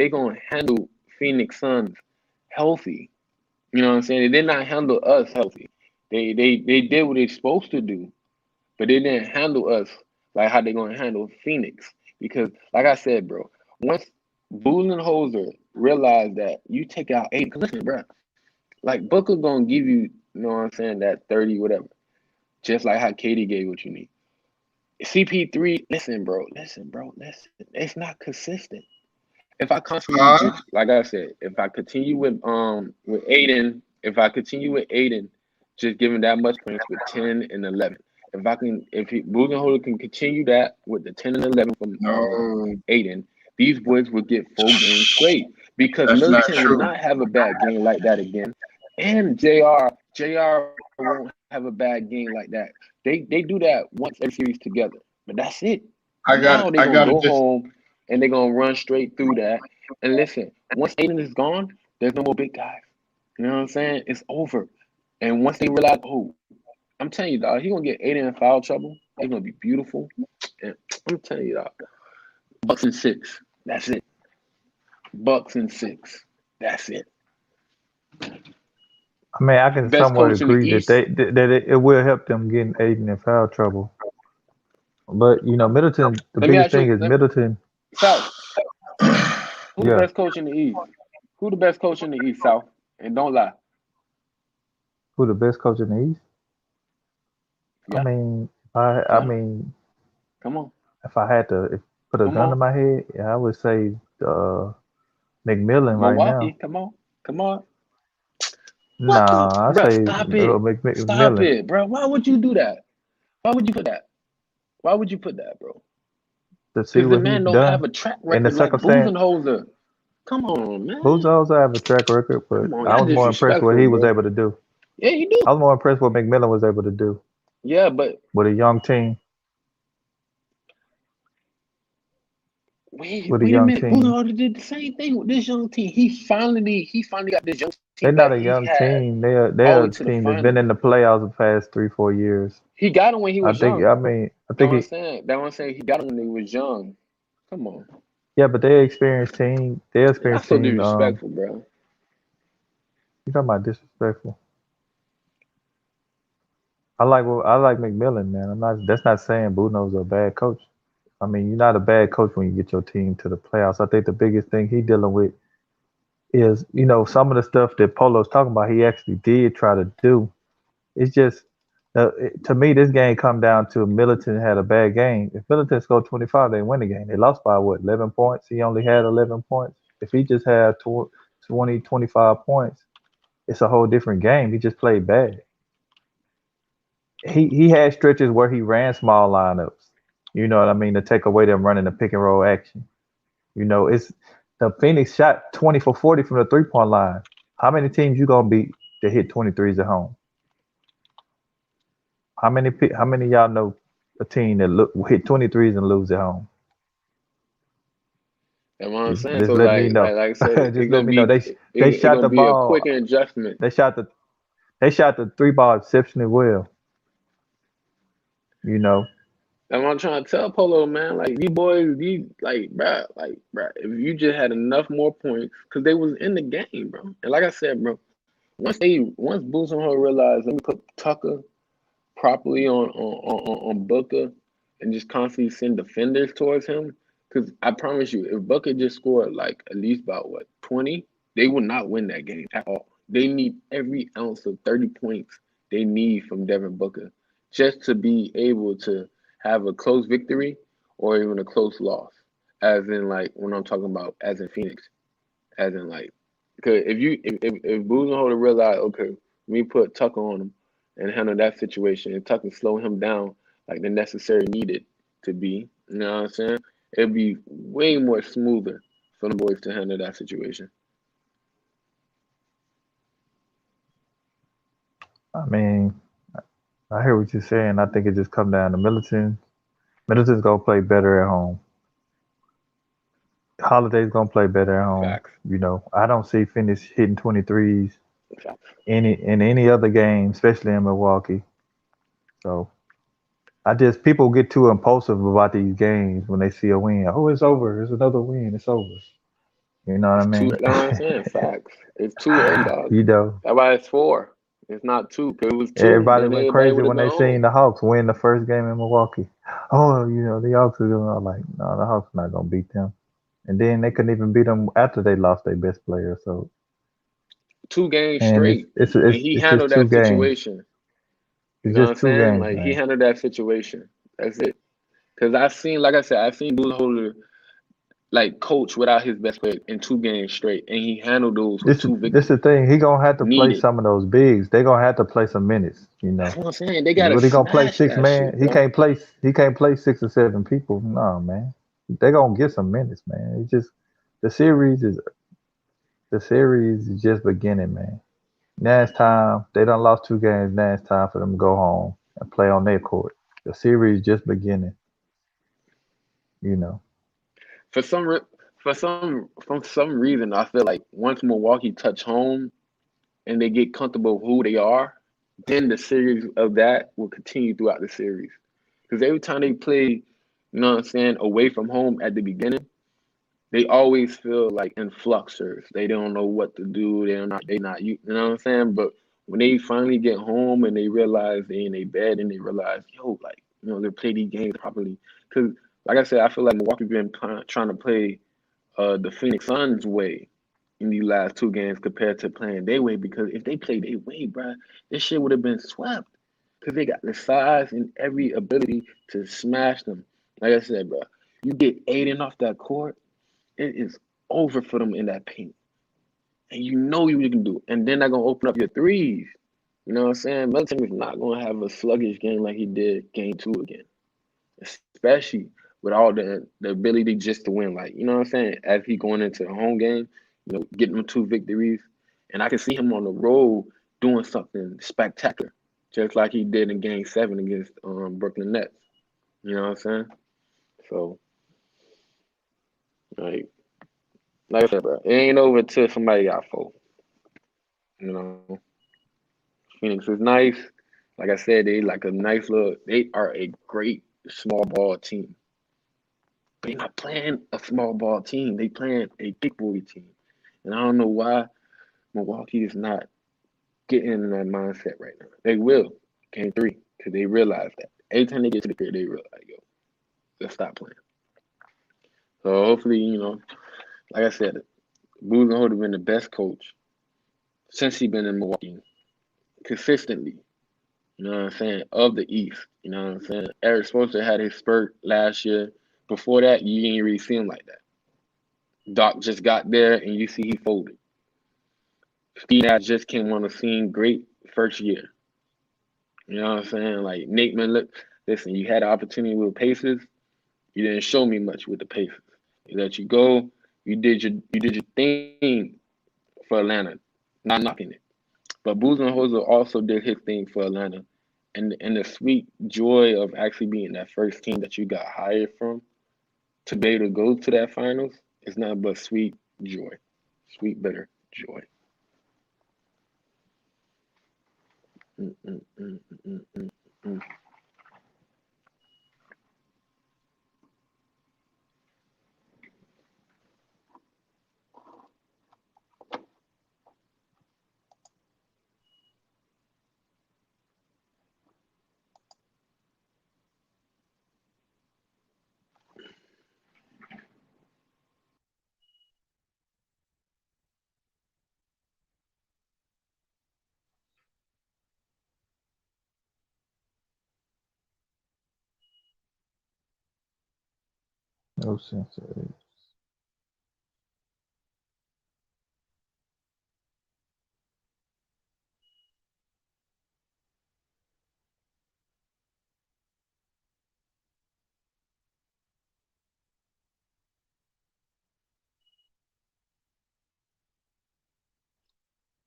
gonna handle Phoenix Suns healthy. You know what I'm saying? They did not handle us healthy. They did what they're supposed to do, but they didn't handle us like how they gonna handle Phoenix. Because like I said, bro, once Budenholzer realized that you take out 8, cause listen, bro, like Booker gonna give you know what I'm saying, that 30 whatever, just like how Katie gave what you need. CP3, listen, bro, it's not consistent. If I constantly Huh? just like I said, if I continue with Aiden, just giving that much points with 10 and 11. If Budenholzer can continue that with the 10 and 11 from No, Aiden, these boys would get 4 games straight because that's not Middleton would true. not have a bad game like that again, and Jr. won't have a bad game like that. They do that once every series together, but that's it. Now they're I gonna got to go just. home and they're gonna run straight through that. And listen, once Aiden is gone, there's no more big guys. You know what I'm saying? It's over. And once they realize, oh, I'm telling you, dog, he gonna get Aiden in foul trouble. It's gonna be beautiful. And I'm telling you, dog, Bucks and 6. That's it. Bucks and 6. That's it. I mean, I can Best somewhat coach in the agree that East. it will help them getting Aiden in foul trouble. But Middleton, the Let me biggest ask thing you, is Middleton. South. Who the Yeah, best coach in the East? Who the best coach in the East, South? And don't lie. who the best coach in the East? I Yeah, mean, I yeah. mean, Come on, if I had to put a come gun to on. my head, yeah, I would say McMillan right now. Milwaukee, come on, come on. What the, Nah, I bro? say Stop it, stop McMillan. it, bro. Why would you do that? Why would you put that? Why would you put that, bro? To see Because the what he's man don't have done a track in the record like circumstance. Budenholzer. Come on, man. Boots also have a track record, but Come on, I y'all was more impressed with what disrespectful, he was bro. able to do. Yeah, you I do. was more impressed with what McMillan was able to do Yeah, but with a young team. wait, With a wait a young minute. team, Budenholzer did the same thing with this young team. He finally got this young they're team not that a he young had team. They're all the way a to the team that's been finals. in the playoffs the past 3-4 years. He got him when he I was think. young. I mean, I That think what I'm it. saying. That what I'm saying. He got him when he was young. Come on. Yeah, but they're experienced team. They're Y'all experienced so team. disrespectful, bro. You talking about disrespectful? I like McMillan, man. I'm not. That's not saying Buno's a bad coach. I mean, you're not a bad coach when you get your team to the playoffs. I think the biggest thing he dealing with is, some of the stuff that Polo's talking about, he actually did try to do. It's just, to me, this game come down to Militant had a bad game. If Militant scored 25, they win the game. They lost by what, 11 points? He only had 11 points. If he just had 20, 25 points, it's a whole different game. He just played bad. He had stretches where he ran small lineups. You know what I mean? To take away them running the pick and roll action. It's the Phoenix shot 20 for 40 from the 3-point line. How many teams you gonna beat that hit 23s at home? How many of y'all know a team that hit 23s and lose at home? That's what I'm saying. Just So let me know. like I said, Just let me know. They it's shot gonna the be a ball. quick adjustment. They shot the 3-ball exceptionally well. That's what I'm trying to tell Polo, man. Like these boys, bruh, if you just had enough more points, because they was in the game, bro. And like I said, bro, once Bulls and Ho realized, let me put Tucker properly on Booker and just constantly send defenders towards him. Because I promise you, if Booker just scored like at least about 20, they would not win that game at all. They need every ounce of 30 points they need from Devin Booker just to be able to have a close victory or even a close loss. As in like when I'm talking about as in Phoenix. As in like because if Budenholzer realize, okay, we put Tucker on him and handle that situation and Tucker slow him down like the necessary needed to be, you know what I'm saying? It'd be way more smoother for the boys to handle that situation. I mean, I hear what you're saying. I think it just come down to Militant. Militant's gonna play better at home. Holiday's gonna play better at home. Facts. I don't see Phoenix hitting 23s Facts. in any other game, especially in Milwaukee. So people get too impulsive about these games when they see a win. Oh, it's over. It's another win. It's over. You know what I It's too, mean? that's what I'm saying. Facts. It's too early, dog. you know, That's why it's 4. It's not 2. Because it was 2, everybody then went everybody crazy would have when they gone seen home. the Hawks win the first game in Milwaukee. Oh, the Hawks are gonna like, no, the Hawks not gonna beat them. And then they couldn't even beat them after they lost their best player. So, 2 games and it's straight. it's And it's he it's just handled two that games. situation. You It's know what just I'm two saying? games, Like he man. handled that situation. That's it. Because like I said, I've seen Budenholzer like coach without his best player in 2 games straight, and he handled those with This 2 this the victories thing. He gonna have to play needed. some of those bigs. They gonna have to play some minutes. That's what I'm saying. They gotta What he gonna play smash six that man? shit, He bro. can't play. He can't play 6 or 7 people. No, man. They gonna get some minutes, man. It's just the series is the series is just beginning, man. Now it's time. They done lost 2 games. Now it's time for them to go home and play on their court. The series just beginning. You know. For some re- for some reason, I feel like once Milwaukee touch home and they get comfortable with who they are, then the series of that will continue throughout the series. Because every time they play, you know what I'm saying, away from home at the beginning, they always feel like influxers. They don't know what to do. You know what I'm saying? But when they finally get home and they realize they in their bed and they realize, yo, like, they play these games properly. Because, like I said, I feel like Milwaukee been trying to play the Phoenix Suns way in these last 2 games compared to playing their way. Because if they played their way, bro, this shit would have been swept. Because they got the size and every ability to smash them. Like I said, bro, you get Aiden off that court, it is over for them in that paint. And you know you can do it. And then they're going to open up your threes. You know what I'm saying? Melton is not going to have a sluggish game like he did game 2 again. Especially with all the ability just to win. Like, you know what I'm saying? As he going into the home game, getting them 2 victories. And I can see him on the road doing something spectacular. Just like he did in game 7 against Brooklyn Nets. You know what I'm saying? So, like I said, bro, it ain't over till somebody got 4. You know, Phoenix is nice. Like I said, they like a nice little. They are a great small ball team. They're not playing a small ball team. They playing a big boy team, and I don't know why Milwaukee is not getting in that mindset right now. They will game 3 because they realize that. Every time they get to the crib, they realize, yo, let's stop playing. So hopefully, like I said, Budenholzer been the best coach since he been in Milwaukee consistently. You know what I'm saying? Of the East. You know what I'm saying? Eric Spoelstra had his spurt last year. Before that, you ain't really see him like that. Doc just got there, and you see he folded. Steve Nash just came on the scene, great first year. You know what I'm saying? Like Nate Miller, listen, you had an opportunity with Pacers. You didn't show me much with the Pacers. You let you go. You did your thing for Atlanta. Not knocking it. But Budenholzer also did his thing for Atlanta. And the sweet joy of actually being that first team that you got hired from to be able to go to that finals is nothing but sweet joy. Sweet, bitter joy. Mm, mm, mm, mm, mm, mm. No sense.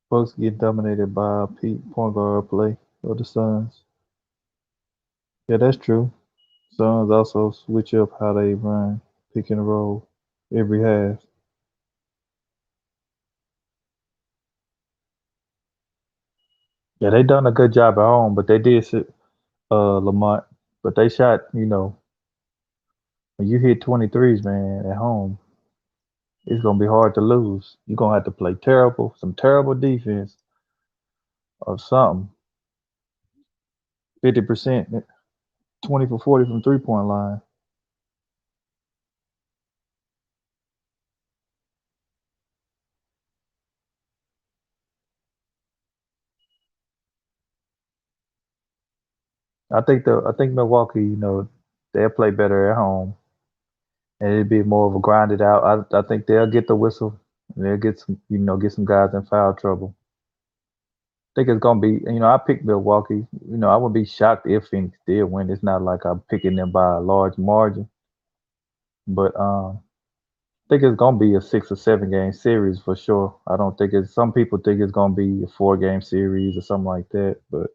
Bucks get dominated by Pete point guard play of the Suns. Yeah, that's true. Suns also switch up how they run pick and roll every half. Yeah, they done a good job at home, but they did sit Lamont. But they shot, when you hit 23s, man, at home, it's gonna be hard to lose. You're gonna have to play some terrible defense or something. 50%, 20 for 40 from 3-point line. I think Milwaukee, they'll play better at home, and it'd be more of a grinded out. I think they'll get the whistle. And they'll get some guys in foul trouble. I think it's gonna be, I picked Milwaukee. I wouldn't be shocked if Phoenix did win. It's not like I'm picking them by a large margin, but I think it's gonna be a 6 or 7 game series for sure. I don't think it's. Some people think it's gonna be a 4 game series or something like that, but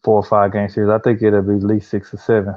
4 or 5 game series. I think it'll be at least 6 or 7.